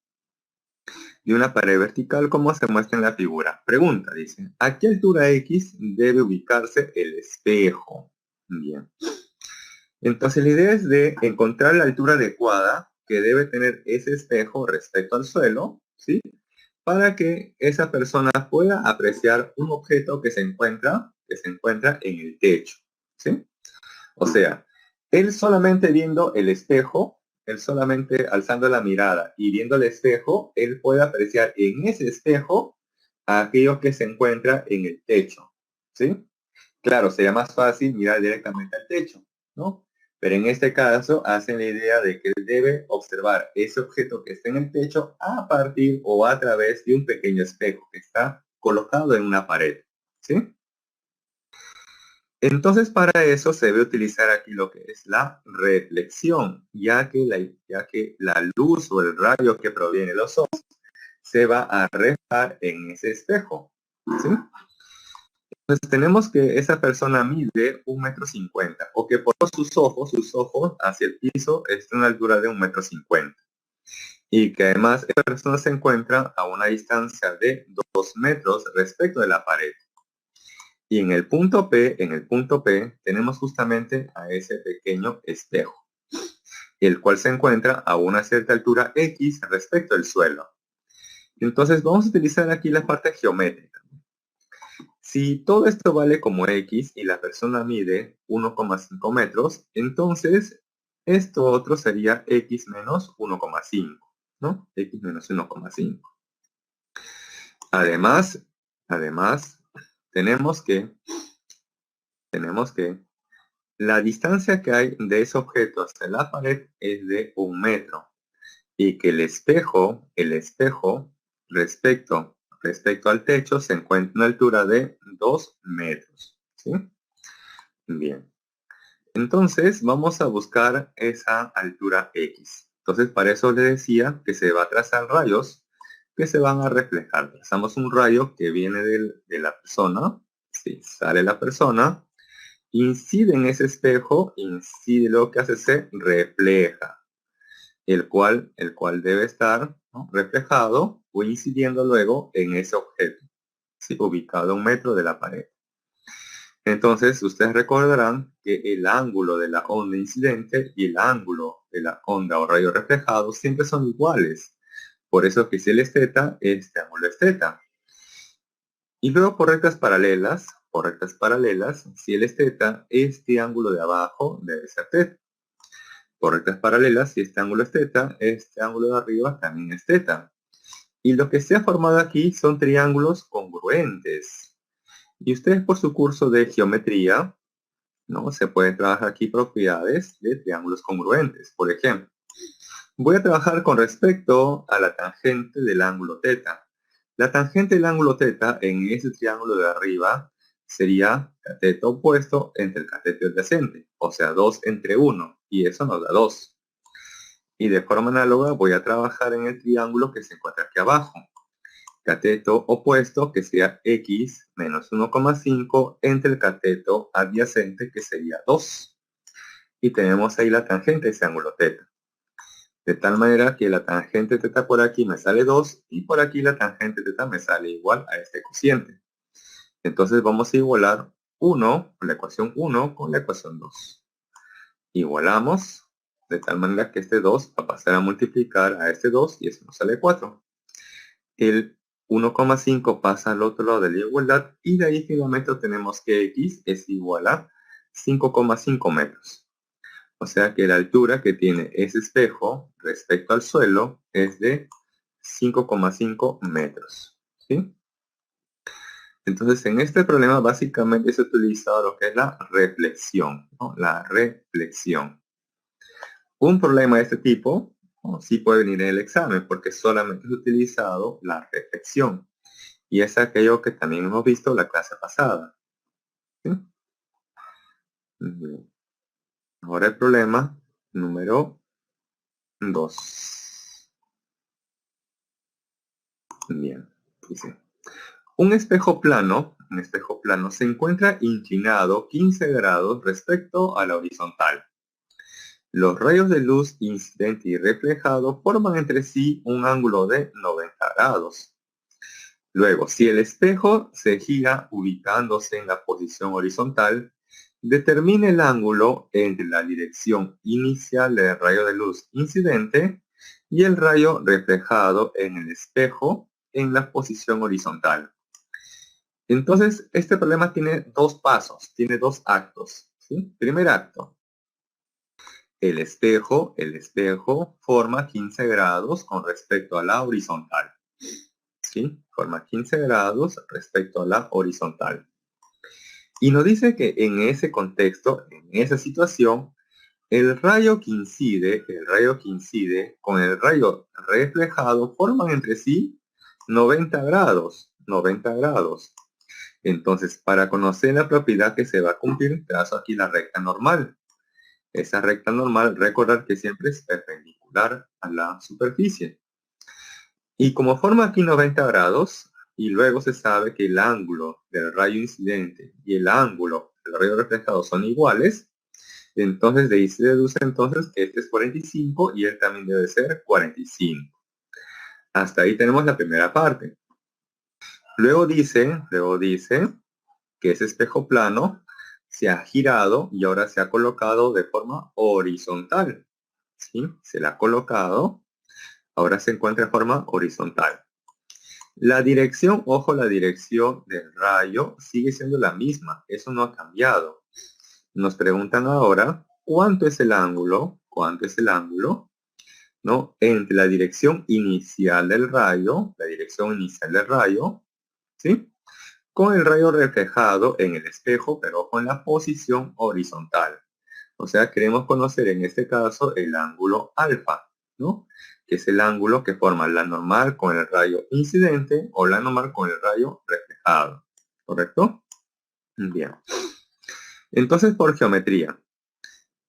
de una pared vertical como se muestra en la figura. Pregunta, dice, ¿a qué altura X debe ubicarse el espejo? Bien. Entonces la idea es de encontrar la altura adecuada que debe tener ese espejo respecto al suelo, ¿sí? Para que esa persona pueda apreciar un objeto que se encuentra en el techo, ¿sí? O sea, él solamente viendo el espejo, él solamente alzando la mirada y viendo el espejo, él puede apreciar en ese espejo aquello que se encuentra en el techo, ¿sí? Claro, sería más fácil mirar directamente al techo, ¿no? Pero en este caso hacen la idea de que él debe observar ese objeto que está en el techo a partir o a través de un pequeño espejo que está colocado en una pared, ¿sí? Entonces, para eso se debe utilizar aquí lo que es la reflexión, ya que la luz o el rayo que proviene de los ojos se va a reflejar en ese espejo, ¿sí? Entonces tenemos que esa persona mide 1,50 m o que por sus ojos hacia el piso está a una altura de 1,50 m y que además esa persona se encuentra a una distancia de 2 metros respecto de la pared. Y en el punto P tenemos justamente a ese pequeño espejo, el cual se encuentra a una cierta altura X respecto al suelo. Entonces vamos a utilizar aquí la parte geométrica. Si todo esto vale como X y la persona mide 1,5 metros, entonces esto otro sería X menos 1,5, ¿no? X menos 1,5. Además, tenemos que la distancia que hay de ese objeto hasta la pared es de 1 metro y que el espejo respecto al techo se encuentra a una altura de 2 metros, ¿sí? Bien. Entonces vamos a buscar esa altura X. Entonces para eso le decía que se va a trazar rayos que se van a reflejar. Trazamos un rayo que viene de la persona, sí, sale la persona, incide en ese espejo, incide, lo que hace se refleja, el cual debe estar, ¿no?, reflejado o incidiendo luego en ese objeto, ¿sí?, ubicado a 1 metro de la pared. Entonces, ustedes recordarán que el ángulo de la onda incidente y el ángulo de la onda o rayo reflejado siempre son iguales. Por eso que si él es θ, este ángulo es θ. Y luego por rectas paralelas, si él es θ, este ángulo de abajo debe ser θ. Por rectas paralelas, si este ángulo es θ, este ángulo de arriba también es θ. Y lo que se ha formado aquí son triángulos congruentes. Y ustedes por su curso de geometría, ¿no?, se pueden trabajar aquí propiedades de triángulos congruentes. Por ejemplo, Voy a trabajar con respecto a la tangente del ángulo θ. La tangente del ángulo θ en ese triángulo de arriba sería cateto opuesto entre el cateto adyacente, o sea 2 entre 1, y eso nos da 2. Y de forma análoga voy a trabajar en el triángulo que se encuentra aquí abajo. Cateto opuesto, que sería x menos 1,5 entre el cateto adyacente, que sería 2. Y tenemos ahí la tangente de ese ángulo θ. De tal manera que la tangente θ por aquí me sale 2 y por aquí la tangente θ me sale igual a este cociente. Entonces vamos a igualar 1, la ecuación 1 con la ecuación 2. Igualamos de tal manera que este 2 va a pasar a multiplicar a este 2 y eso nos sale 4. El 1,5 pasa al otro lado de la igualdad y de ahí finalmente tenemos que x es igual a 5,5 metros. O sea que la altura que tiene ese espejo respecto al suelo es de 5,5 metros. ¿Sí? Entonces, en este problema básicamente se ha utilizado lo que es la reflexión, ¿no? La reflexión. Un problema de este tipo, ¿no? Sí puede venir en el examen porque solamente es utilizado la reflexión. Y es aquello que también hemos visto la clase pasada. ¿Sí? Ahora el problema número 2. Bien, dice. Un espejo plano se encuentra inclinado 15 grados respecto a la horizontal. Los rayos de luz incidente y reflejado forman entre sí un ángulo de 90 grados. Luego, si el espejo se gira ubicándose en la posición horizontal, determine el ángulo entre la dirección inicial del rayo de luz incidente y el rayo reflejado en el espejo en la posición horizontal. Entonces, este problema tiene dos pasos, tiene dos actos. ¿Sí? Primer acto. El espejo forma 15 grados con respecto a la horizontal. ¿Sí? Forma 15 grados respecto a la horizontal. Y nos dice que en ese contexto, en esa situación, el rayo que incide con el rayo reflejado forman entre sí 90 grados. 90 grados. Entonces, para conocer la propiedad que se va a cumplir, trazo aquí la recta normal. Esa recta normal, recordar que siempre es perpendicular a la superficie. Y como forma aquí 90 grados, y luego se sabe que el ángulo del rayo incidente y el ángulo del rayo reflejado son iguales, entonces de ahí se deduce entonces que este es 45 y él también debe ser 45. Hasta ahí tenemos la primera parte. Luego dice que ese espejo plano se ha girado y ahora se ha colocado de forma horizontal. ¿Sí? Se la ha colocado, ahora se encuentra de forma horizontal. La dirección, ojo, la dirección del rayo sigue siendo la misma, eso no ha cambiado. Nos preguntan ahora, ¿cuánto es el ángulo? ¿Cuánto es el ángulo? ¿No? Entre la dirección inicial del rayo, ¿sí? Con el rayo reflejado en el espejo, pero con la posición horizontal. O sea, queremos conocer en este caso el ángulo alfa, ¿no? Que es el ángulo que forma la normal con el rayo incidente o la normal con el rayo reflejado. ¿Correcto? Bien. Entonces, por geometría,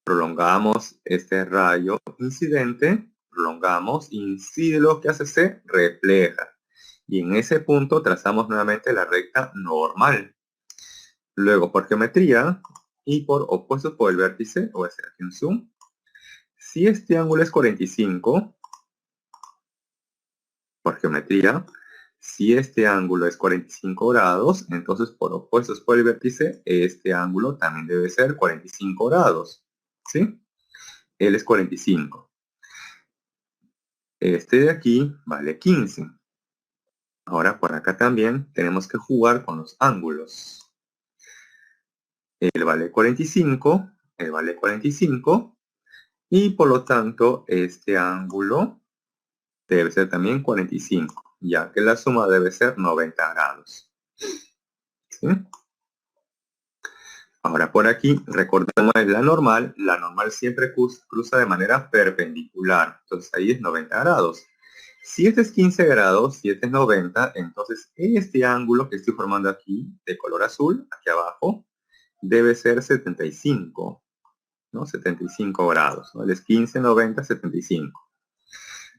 prolongamos este rayo incidente, incide lo que hace, se refleja. Y en ese punto trazamos nuevamente la recta normal. Luego, por geometría y por opuestos por el vértice, voy a hacer aquí un zoom. Si este ángulo es 45, por geometría, si este ángulo es 45 grados, entonces por opuestos por el vértice, este ángulo también debe ser 45 grados. ¿Sí? Él es 45. Este de aquí vale 15. Ahora por acá también tenemos que jugar con los ángulos. Él vale 45, él vale 45, y por lo tanto este ángulo debe ser también 45, ya que la suma debe ser 90 grados. ¿Sí? Ahora por aquí, recordemos la normal siempre cruza de manera perpendicular, entonces ahí es 90 grados. Si este es 15 grados, si este es 90, entonces este ángulo que estoy formando aquí, de color azul, aquí abajo, debe ser 75, ¿no? 75 grados, ¿no? Él es 15, 90, 75.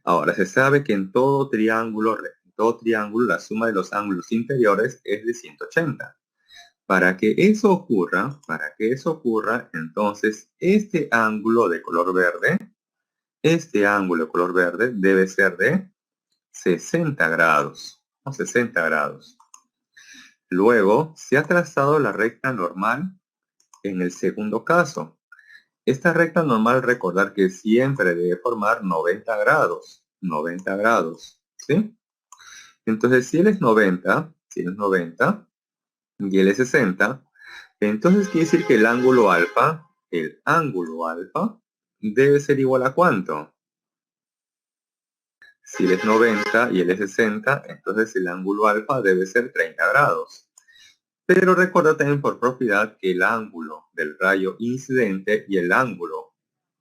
Ahora, se sabe que en todo triángulo la suma de los ángulos interiores es de 180. Para que eso ocurra, entonces este ángulo de color verde, debe ser de 60 grados, o 60 grados. Luego, se ha trazado la recta normal en el segundo caso. Esta recta normal, recordar que siempre debe formar 90 grados, 90 grados, ¿sí? Entonces, si él es 90 y él es 60, entonces quiere decir que el ángulo alfa debe ser igual a ¿cuánto? Si él es 90 y él es 60, entonces el ángulo alfa debe ser 30 grados. Pero recuerda también por propiedad que el ángulo del rayo incidente y el ángulo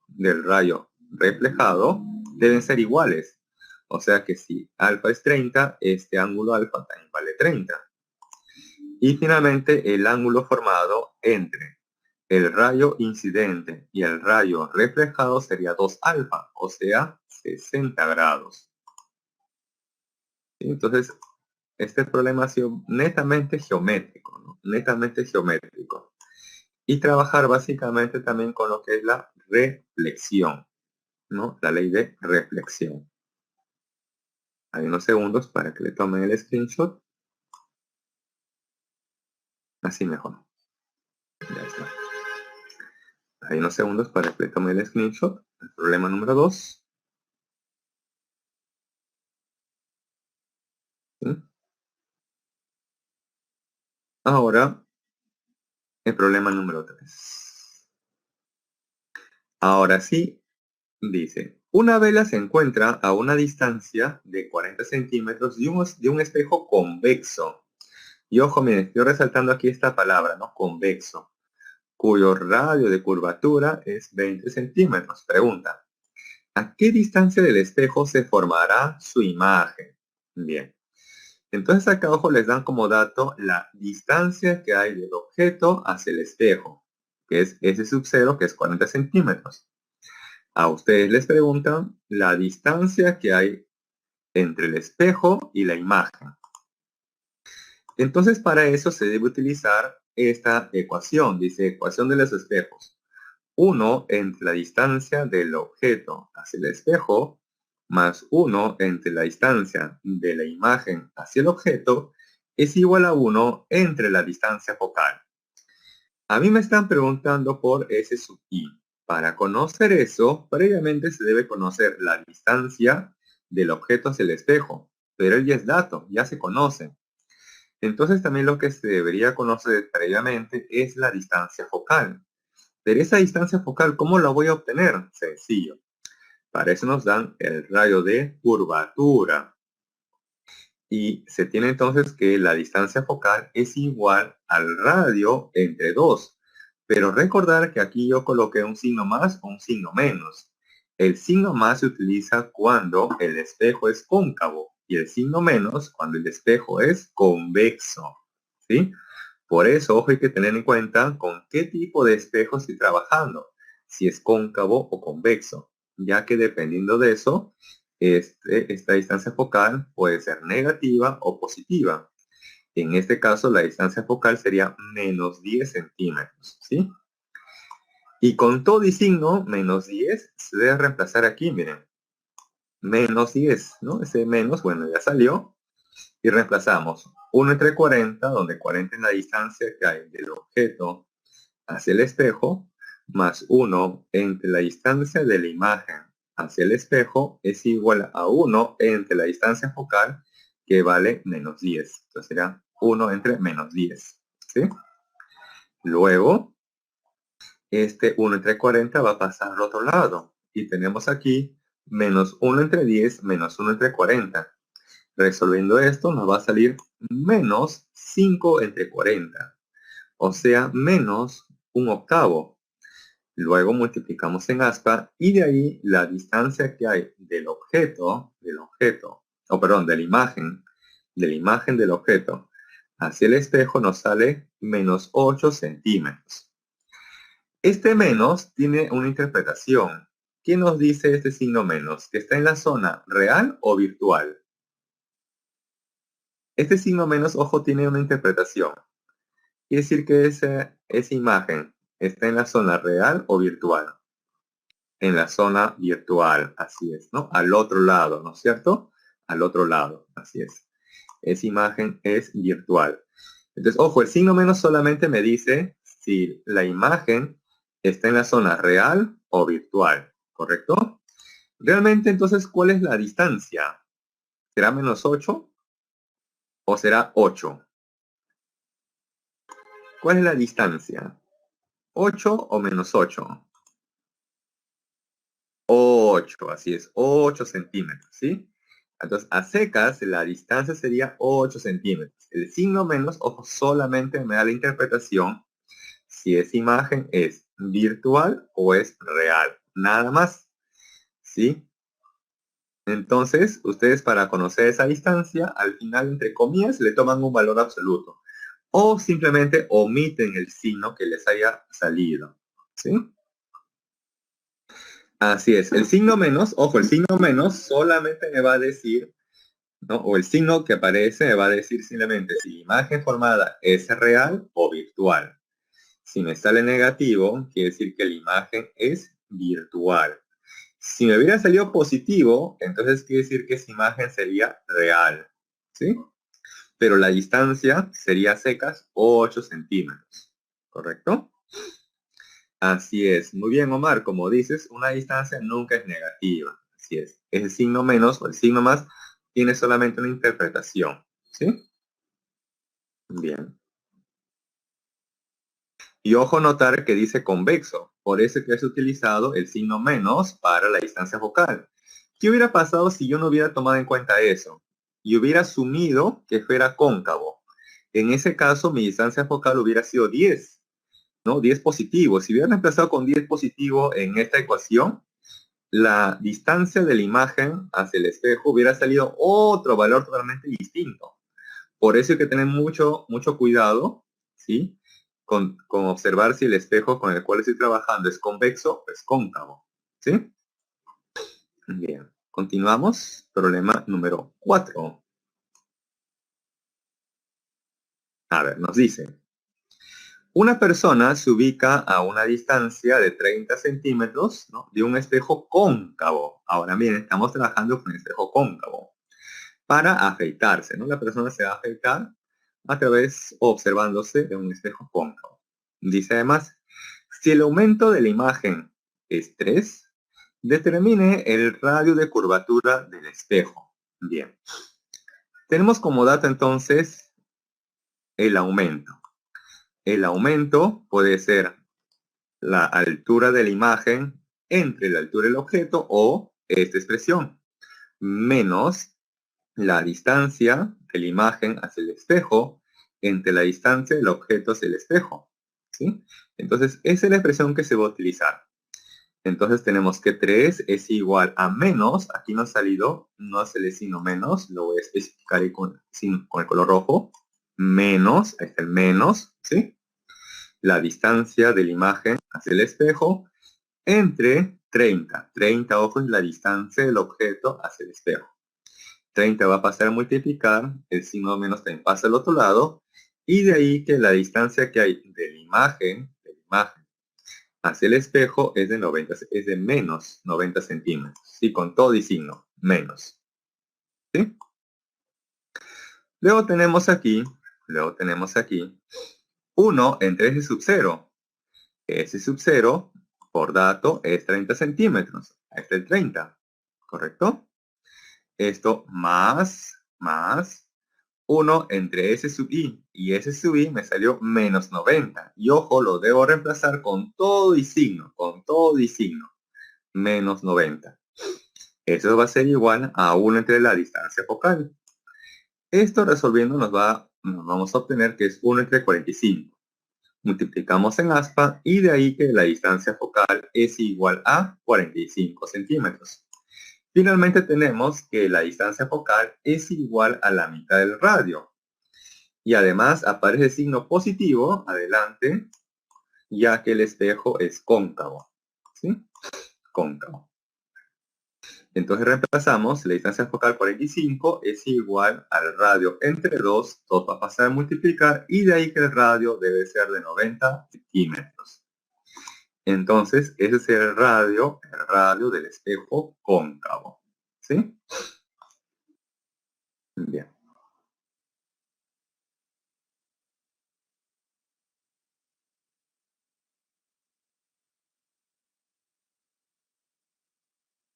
del rayo reflejado deben ser iguales. O sea que si alfa es 30, este ángulo alfa también vale 30. Y finalmente el ángulo formado entre el rayo incidente y el rayo reflejado sería 2 alfa, o sea, 60 grados. Entonces, este problema ha sido netamente geométrico, ¿no? Netamente geométrico. Y trabajar básicamente también con lo que es la reflexión, ¿no? La ley de reflexión. Hay unos segundos para que le tomen el screenshot. Así mejor. Ya está. Hay unos segundos para que le tomen el screenshot. El problema número 2. ¿Sí? Ahora, el problema número 3. Ahora sí, dice, una vela se encuentra a una distancia de 40 centímetros de un espejo convexo. Y ojo, miren, estoy resaltando aquí esta palabra, ¿no? Convexo, cuyo radio de curvatura es 20 centímetros. Pregunta, ¿a qué distancia del espejo se formará su imagen? Bien. Entonces acá abajo les dan como dato la distancia que hay del objeto hacia el espejo, que es S sub 0, que es 40 centímetros. A ustedes les preguntan la distancia que hay entre el espejo y la imagen. Entonces para eso se debe utilizar esta ecuación, dice ecuación de los espejos. 1 entre la distancia del objeto hacia el espejo más 1 entre la distancia de la imagen hacia el objeto es igual a 1 entre la distancia focal. A mí me están preguntando por S sub i. Para conocer eso, previamente se debe conocer la distancia del objeto hacia el espejo, pero él ya es dato, ya se conoce. Entonces también lo que se debería conocer previamente es la distancia focal. Pero esa distancia focal, ¿cómo la voy a obtener? Sencillo. Para eso nos dan el radio de curvatura. Y se tiene entonces que la distancia focal es igual al radio entre 2. Pero recordar que aquí yo coloqué un signo más o un signo menos. El signo más se utiliza cuando el espejo es cóncavo y el signo menos cuando el espejo es convexo. ¿Sí? Por eso, ojo, hay que tener en cuenta con qué tipo de espejo estoy trabajando, si es cóncavo o convexo, ya que dependiendo de eso, esta distancia focal puede ser negativa o positiva. En este caso, la distancia focal sería menos 10 centímetros, ¿sí? Y con todo y signo, menos 10, se debe reemplazar aquí, miren, menos 10, ¿no? Ese menos, bueno, ya salió. Y reemplazamos 1 entre 40, donde 40 es la distancia que hay del objeto hacia el espejo, más 1 entre la distancia de la imagen hacia el espejo es igual a 1 entre la distancia focal, que vale menos 10. Entonces será 1 entre menos 10. ¿Sí? Luego, este 1 entre 40 va a pasar al otro lado. Y tenemos aquí menos 1 entre 10 menos 1 entre 40. Resolviendo esto nos va a salir menos 5 entre 40. O sea, menos un octavo. Luego multiplicamos en aspa y de ahí la distancia que hay del objeto, de la imagen del objeto hacia el espejo nos sale menos 8 centímetros. Este menos tiene una interpretación. ¿Qué nos dice este signo menos? ¿Que está en la zona real o virtual? Este signo menos, ojo, tiene una interpretación. Quiere decir que esa imagen está en la zona real o virtual. En la zona virtual, así es, ¿no? Al otro lado, ¿no es cierto? Al otro lado, así es. Esa imagen es virtual. Entonces, ojo, el signo menos solamente me dice si la imagen está en la zona real o virtual, ¿correcto? Realmente, entonces, ¿cuál es la distancia? ¿Será menos 8 o será 8? ¿Cuál es la distancia? ¿8 o menos 8? 8, así es, 8 centímetros, ¿sí? Entonces, a secas, la distancia sería 8 centímetros. El signo menos, ojo, solamente me da la interpretación si esa imagen es virtual o es real. Nada más, ¿sí? Entonces, ustedes para conocer esa distancia, al final, entre comillas, le toman un valor absoluto. O simplemente omiten el signo que les haya salido, ¿sí? Así es, el signo menos, ojo, el signo menos solamente me va a decir, ¿no? O el signo que aparece me va a decir simplemente si la imagen formada es real o virtual. Si me sale negativo, quiere decir que la imagen es virtual. Si me hubiera salido positivo, entonces quiere decir que esa imagen sería real, ¿sí? Pero la distancia sería secas 8 centímetros, ¿correcto? Así es. Muy bien, Omar. Como dices, una distancia nunca es negativa. Así es. El signo menos o el signo más tiene solamente una interpretación. ¿Sí? Bien. Y ojo notar que dice convexo. Por eso que has utilizado el signo menos para la distancia focal. ¿Qué hubiera pasado si yo no hubiera tomado en cuenta eso? Y hubiera asumido que fuera cóncavo. En ese caso, mi distancia focal hubiera sido 10, ¿no? 10 positivo. Si hubiera empezado con 10 positivo en esta ecuación, la distancia de la imagen hacia el espejo hubiera salido otro valor totalmente distinto. Por eso hay que tener mucho cuidado, ¿sí? Con observar si el espejo con el cual estoy trabajando es convexo o es cóncavo, ¿sí? Bien, continuamos. Problema número 4. A ver, nos dice, una persona se ubica a una distancia de 30 centímetros, ¿no?, de un espejo cóncavo. Ahora bien, estamos trabajando con espejo cóncavo para afeitarse, ¿no? La persona se va a afeitar a través observándose de un espejo cóncavo. Dice además, si el aumento de la imagen es 3, determine el radio de curvatura del espejo. Bien. Tenemos como dato entonces el aumento. El aumento puede ser la altura de la imagen entre la altura del objeto o esta expresión, menos la distancia de la imagen hacia el espejo entre la distancia del objeto hacia el espejo, ¿sí? Entonces, esa es la expresión que se va a utilizar. Entonces tenemos que 3 es igual a menos, aquí no ha salido, no es el signo menos, lo voy a especificar ahí con el color rojo, menos, ahí está el menos, ¿sí? La distancia de la imagen hacia el espejo entre 30 ojos, la distancia del objeto hacia el espejo. 30 va a pasar a multiplicar, el signo menos también pasa al otro lado, y de ahí que la distancia que hay de la imagen hacia el espejo es de menos 90 centímetros, ¿sí? Con todo y signo, menos, ¿sí? Luego tenemos aquí 1 entre S sub 0. S sub 0, por dato, es 30 centímetros. Ahí está el 30, ¿correcto? Esto más 1 entre S sub i y S sub i me salió menos 90. Y ojo, lo debo reemplazar con todo y signo, menos 90. Eso va a ser igual a 1 entre la distancia focal. Esto resolviendo nos vamos a obtener que es 1 entre 45. Multiplicamos en aspa y de ahí que la distancia focal es igual a 45 centímetros. Finalmente tenemos que la distancia focal es igual a la mitad del radio. Y además aparece el signo positivo adelante, ya que el espejo es cóncavo. ¿Sí? Cóncavo. Entonces reemplazamos, la distancia focal 45 es igual al radio entre 2, todo va a pasar a multiplicar, y de ahí que el radio debe ser de 90 centímetros. Entonces, ese es el radio del espejo cóncavo. ¿Sí? Bien.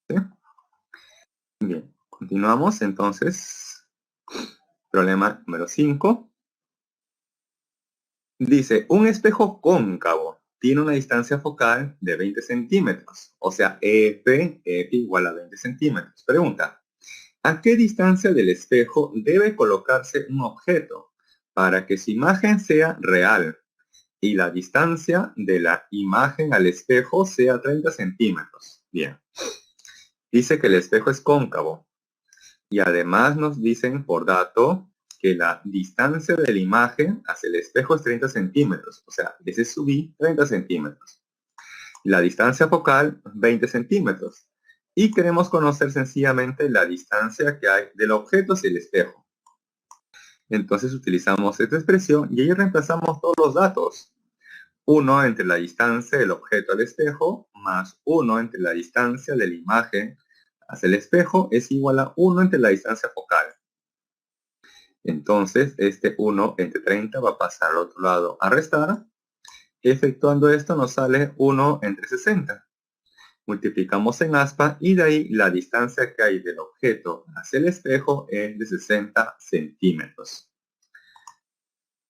¿Sí? Bien. Continuamos entonces. Problema número 5. Dice, un espejo cóncavo tiene una distancia focal de 20 centímetros. O sea, F igual a 20 centímetros. Pregunta, ¿a qué distancia del espejo debe colocarse un objeto para que su imagen sea real y la distancia de la imagen al espejo sea 30 centímetros? Bien. Dice que el espejo es cóncavo y además nos dicen por dato que la distancia de la imagen hacia el espejo es 30 centímetros. O sea, ese subí 30 centímetros. La distancia focal 20 centímetros. Y queremos conocer sencillamente la distancia que hay del objeto hacia el espejo. Entonces utilizamos esta expresión y ahí reemplazamos todos los datos. 1 entre la distancia del objeto al espejo más 1 entre la distancia de la imagen hacia el espejo es igual a 1 entre la distancia focal. Entonces, este 1 entre 30 va a pasar al otro lado a restar. Efectuando esto nos sale 1 entre 60. Multiplicamos en aspa y de ahí la distancia que hay del objeto hacia el espejo es de 60 centímetros.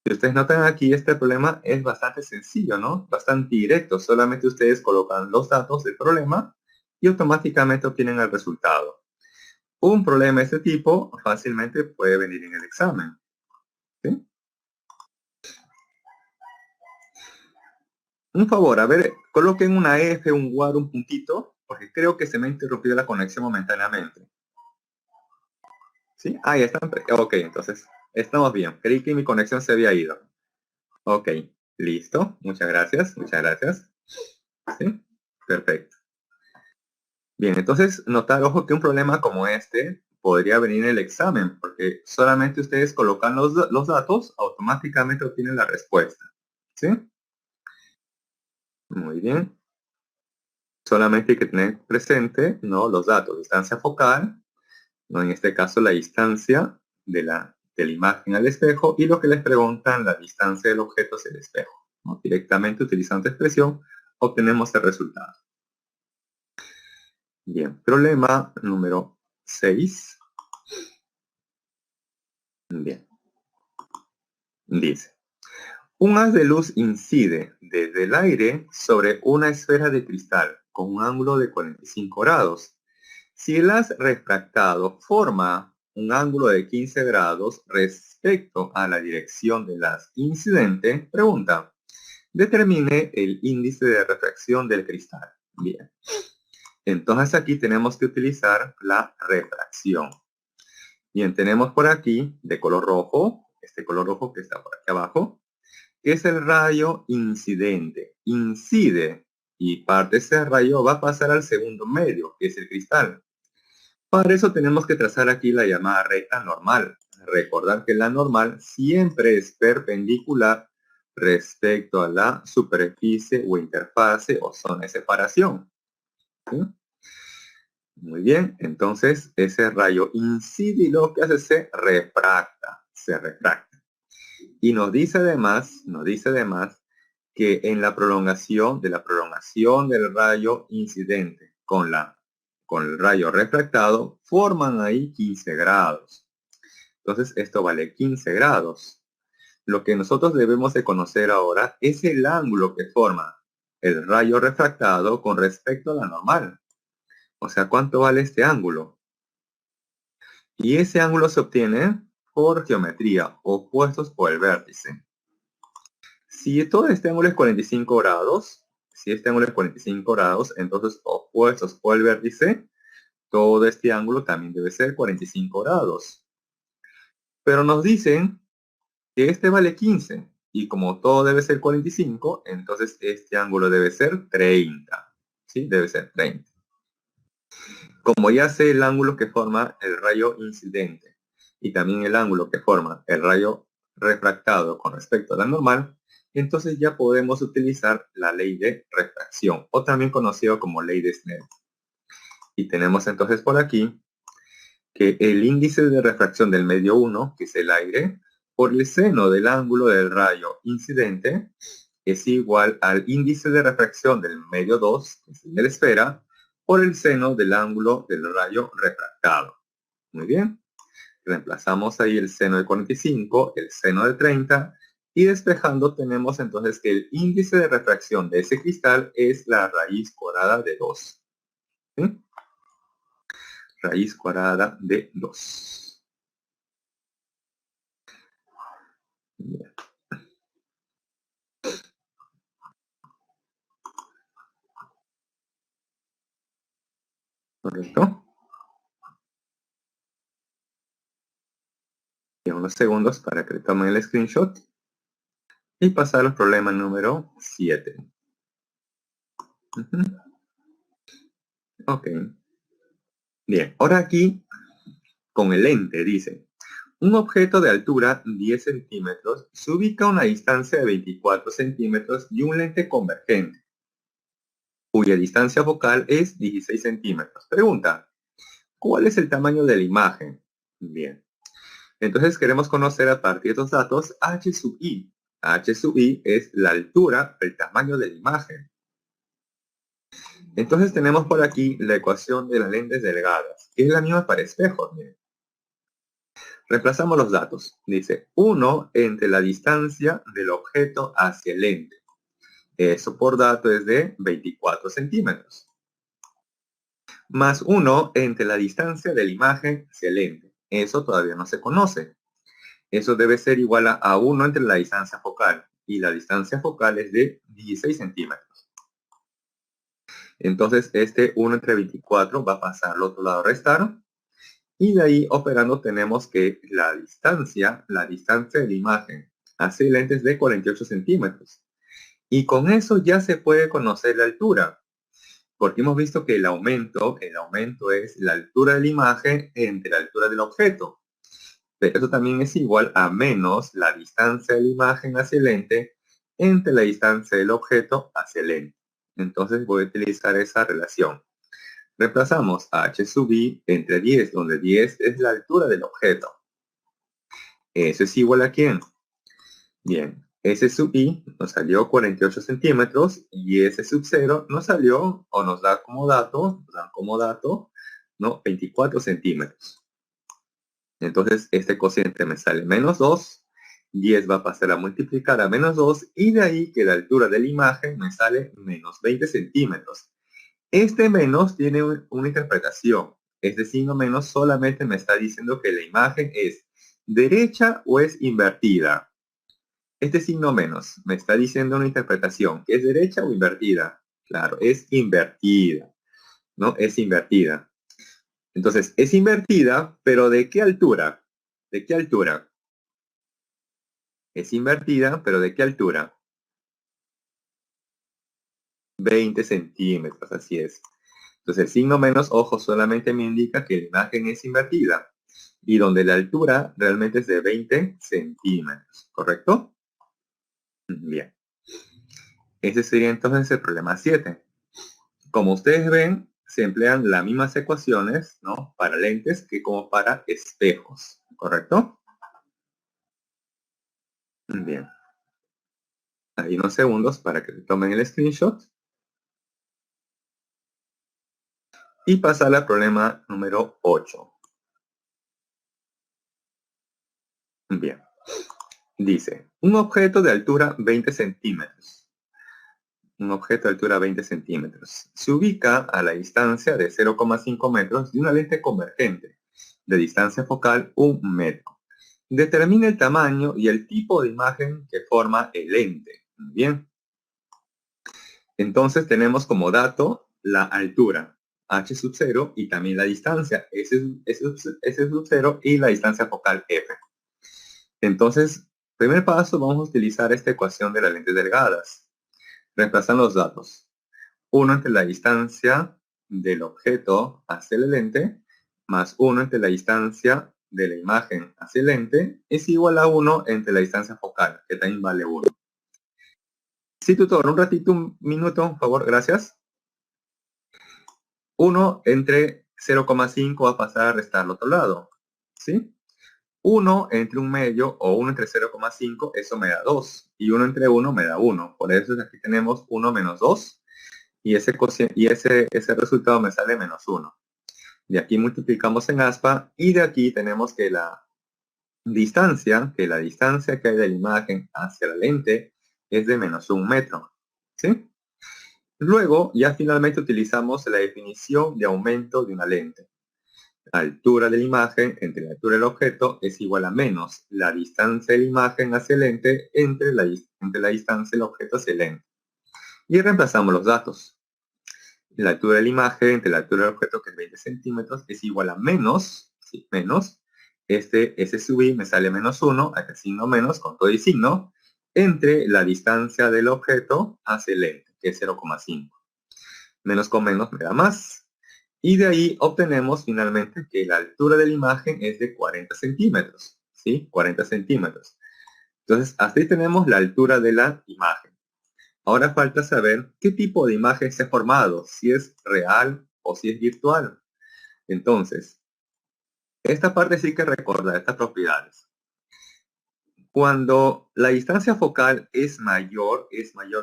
Si ustedes notan aquí, este problema es bastante sencillo, ¿no? Bastante directo. Solamente ustedes colocan los datos del problema y automáticamente obtienen el resultado. Un problema de este tipo fácilmente puede venir en el examen. ¿Sí? Un favor, a ver, coloquen una F, un guard, un puntito, porque creo que se me ha interrumpido la conexión momentáneamente. ¿Sí? Ah, ya están. Ok, entonces, estamos bien. Creí que mi conexión se había ido. Ok, listo. Muchas gracias, muchas gracias. ¿Sí? Perfecto. Bien, entonces, notar, ojo, que un problema como este podría venir en el examen, porque solamente ustedes colocan los datos, automáticamente obtienen la respuesta. ¿Sí? Muy bien. Solamente hay que tener presente, ¿no? Los datos, distancia focal, ¿no? En este caso la distancia de la imagen al espejo y lo que les preguntan, la distancia del objeto hacia el espejo, ¿no? Directamente utilizando esta expresión obtenemos el resultado. Bien, problema número 6. Bien, dice, un haz de luz incide desde el aire sobre una esfera de cristal con un ángulo de 45 grados. Si el haz refractado forma un ángulo de 15 grados respecto a la dirección del haz incidente, pregunta, determine el índice de refracción del cristal. Bien. Entonces aquí tenemos que utilizar la refracción. Bien, tenemos por aquí de color rojo, este color rojo que está por aquí abajo, que es el rayo incidente. Incide y parte de ese rayo va a pasar al segundo medio, que es el cristal. Para eso tenemos que trazar aquí la llamada recta normal. Recordar que la normal siempre es perpendicular respecto a la superficie o interfase o zona de separación. ¿Sí? Muy bien, entonces ese rayo incide y lo que hace se refracta, Y nos dice además que en la prolongación del rayo incidente con el rayo refractado forman ahí 15 grados. Entonces esto vale 15 grados. Lo que nosotros debemos de conocer ahora es el ángulo que forma el rayo refractado con respecto a la normal. O sea, ¿cuánto vale este ángulo? Y ese ángulo se obtiene por geometría, opuestos por el vértice. Si todo este ángulo es 45 grados, entonces opuestos por el vértice, todo este ángulo también debe ser 45 grados. Pero nos dicen que este vale 15, y como todo debe ser 45, entonces este ángulo debe ser 30. ¿Sí? Debe ser 30. Como ya sé el ángulo que forma el rayo incidente y también el ángulo que forma el rayo refractado con respecto a la normal, entonces ya podemos utilizar la ley de refracción, o también conocido como ley de Snell. Y tenemos entonces por aquí que el índice de refracción del medio 1, que es el aire, por el seno del ángulo del rayo incidente, es igual al índice de refracción del medio 2, que es el de la esfera, por el seno del ángulo del rayo refractado. Muy bien. Reemplazamos ahí el seno de 45, el seno de 30, y despejando tenemos entonces que el índice de refracción de ese cristal es la raíz cuadrada de 2. ¿Sí? Raíz cuadrada de 2. Bien. ¿Correcto? Y unos segundos para que tomen el screenshot y pasar al problema número 7. Ok. Bien, ahora aquí con el lente dice, un objeto de altura 10 centímetros se ubica a una distancia de 24 centímetros y un lente convergente, cuya distancia focal es 16 centímetros. Pregunta, ¿cuál es el tamaño de la imagen? Bien, entonces queremos conocer a partir de estos datos h sub i. H sub i es la altura, el tamaño de la imagen. Entonces tenemos por aquí la ecuación de las lentes delgadas, que es la misma para espejos. Miren. Reemplazamos los datos. Dice 1 entre la distancia del objeto hacia el lente. Eso por dato es de 24 centímetros. Más 1 entre la distancia de la imagen hacia el lente. Eso todavía no se conoce. Eso debe ser igual a 1 entre la distancia focal. Y la distancia focal es de 16 centímetros. Entonces este 1 entre 24 va a pasar al otro lado a restar. Y de ahí operando tenemos que la distancia de la imagen hacia el lente es de 48 centímetros. Y con eso ya se puede conocer la altura. Porque hemos visto que el aumento es la altura de la imagen entre la altura del objeto. Pero eso también es igual a menos la distancia de la imagen hacia el lente entre la distancia del objeto hacia el lente. Entonces voy a utilizar esa relación. Reemplazamos a h sub i entre 10, donde 10 es la altura del objeto. Eso es igual a ¿quién? Bien, S sub i nos salió 48 centímetros y S sub 0 nos salió, o nos da como dato, ¿no? 24 centímetros. Entonces este cociente me sale menos 2, 10 va a pasar a multiplicar a menos 2 y de ahí que la altura de la imagen me sale menos 20 centímetros. Este menos tiene una interpretación. Este signo menos solamente me está diciendo que la imagen es derecha o es invertida. Este signo menos me está diciendo una interpretación, que es derecha o invertida. Claro, es invertida, ¿no? Es invertida. Entonces, es invertida, pero ¿de qué altura? ¿De qué altura? Es invertida, pero ¿de qué altura? 20 centímetros, así es. Entonces, el signo menos, ojo, solamente me indica que la imagen es invertida y donde la altura realmente es de 20 centímetros, ¿correcto? Bien. Ese sería entonces el problema 7. Como ustedes ven, se emplean las mismas ecuaciones, ¿no? Para lentes que como para espejos, ¿correcto? Bien. Ahí unos segundos para que tomen el screenshot. Y pasar al problema número 8. Bien. Dice, un objeto de altura 20 centímetros. Un objeto de altura 20 centímetros. Se ubica a la distancia de 0,5 metros de una lente convergente, de distancia focal 1 metro. Determina el tamaño y el tipo de imagen que forma el lente. Bien. Entonces tenemos como dato la altura, h sub 0, y también la distancia, S sub 0, y la distancia focal F. Entonces, primer paso, vamos a utilizar esta ecuación de las lentes delgadas. Reemplazan los datos. 1 entre la distancia del objeto hacia la lente, más 1 entre la distancia de la imagen hacia el lente, es igual a 1 entre la distancia focal, que también vale 1. Sí, tutor, un ratito, un minuto, por favor, gracias. 1 entre 0,5 va a pasar a restar al otro lado, ¿sí? 1 entre un medio o 1 entre 0,5, eso me da 2. Y 1 entre 1 me da 1. Por eso aquí tenemos 1 menos 2. Y ese resultado me sale menos 1. De aquí multiplicamos en aspa. Y de aquí tenemos que la distancia que hay de la imagen hacia la lente es de menos 1 metro. ¿Sí? Luego, ya finalmente utilizamos la definición de aumento de una lente. La altura de la imagen entre la altura del objeto es igual a menos la distancia de la imagen hacia el lente entre la distancia del objeto hacia el lente. Y reemplazamos los datos. La altura de la imagen entre la altura del objeto, que es 20 centímetros, es igual a menos, ¿sí? Menos, ese sub i me sale menos 1, aquí signo menos, con todo y signo, entre la distancia del objeto hacia el lente, que es 0,5. Menos con menos me da más. Y de ahí obtenemos finalmente que la altura de la imagen es de 40 centímetros. ¿Sí? 40 centímetros. Entonces, hasta ahí tenemos la altura de la imagen. Ahora falta saber qué tipo de imagen se ha formado, si es real o si es virtual. Entonces, esta parte sí que recordar estas propiedades. Cuando la distancia focal es mayor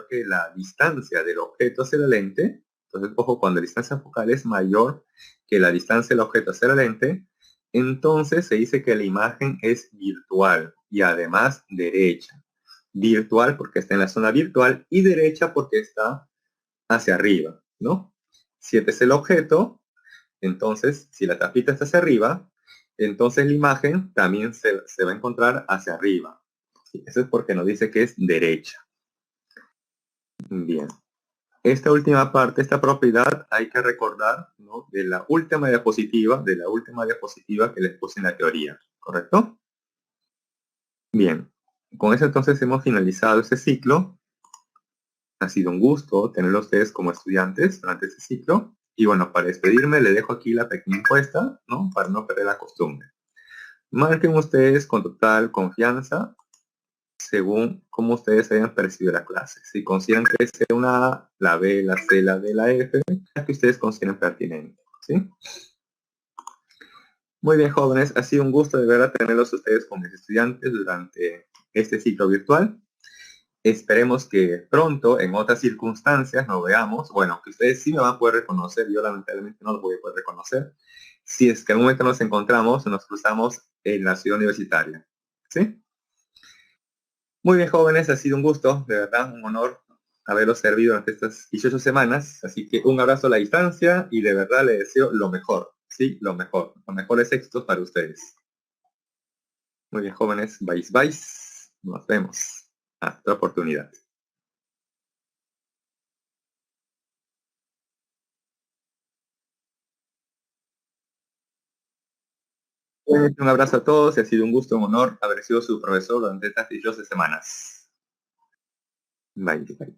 que la distancia del objeto hacia la lente, entonces, ojo, cuando la distancia focal es mayor que la distancia del objeto hacia la lente, entonces se dice que la imagen es virtual y además derecha. Virtual porque está en la zona virtual y derecha porque está hacia arriba, ¿no? Si este es el objeto, entonces, si la tapita está hacia arriba, entonces la imagen también se va a encontrar hacia arriba. ¿Sí? Eso es porque nos dice que es derecha. Bien. Esta última parte, esta propiedad, hay que recordar, ¿no? de la última diapositiva que les puse en la teoría, ¿correcto? Bien. Con eso entonces hemos finalizado este ciclo. Ha sido un gusto tenerlos a ustedes como estudiantes durante este ciclo. Y bueno, para despedirme, le dejo aquí la pequeña encuesta, ¿no? Para no perder la costumbre. Marquen ustedes con total confianza según cómo ustedes hayan percibido la clase. Si consideran que es una A, la B, la C, la D, la F, la que ustedes consideren pertinente. ¿Sí? Muy bien, jóvenes. Ha sido un gusto de verdad tenerlos ustedes como mis estudiantes durante este ciclo virtual. Esperemos que pronto, en otras circunstancias, nos veamos. Bueno, que ustedes sí me van a poder reconocer. Yo lamentablemente no los voy a poder reconocer. Si es que en un momento nos encontramos, nos cruzamos en la ciudad universitaria. ¿Sí? Muy bien, jóvenes, ha sido un gusto, de verdad, un honor haberlos servido durante estas 18 semanas. Así que un abrazo a la distancia y de verdad les deseo lo mejor, sí, lo mejor, los mejores éxitos para ustedes. Muy bien, jóvenes, vais, vais, nos vemos. Hasta otra oportunidad. Un abrazo a todos y ha sido un gusto, un honor haber sido su profesor durante estas 18 semanas. Bye, bye.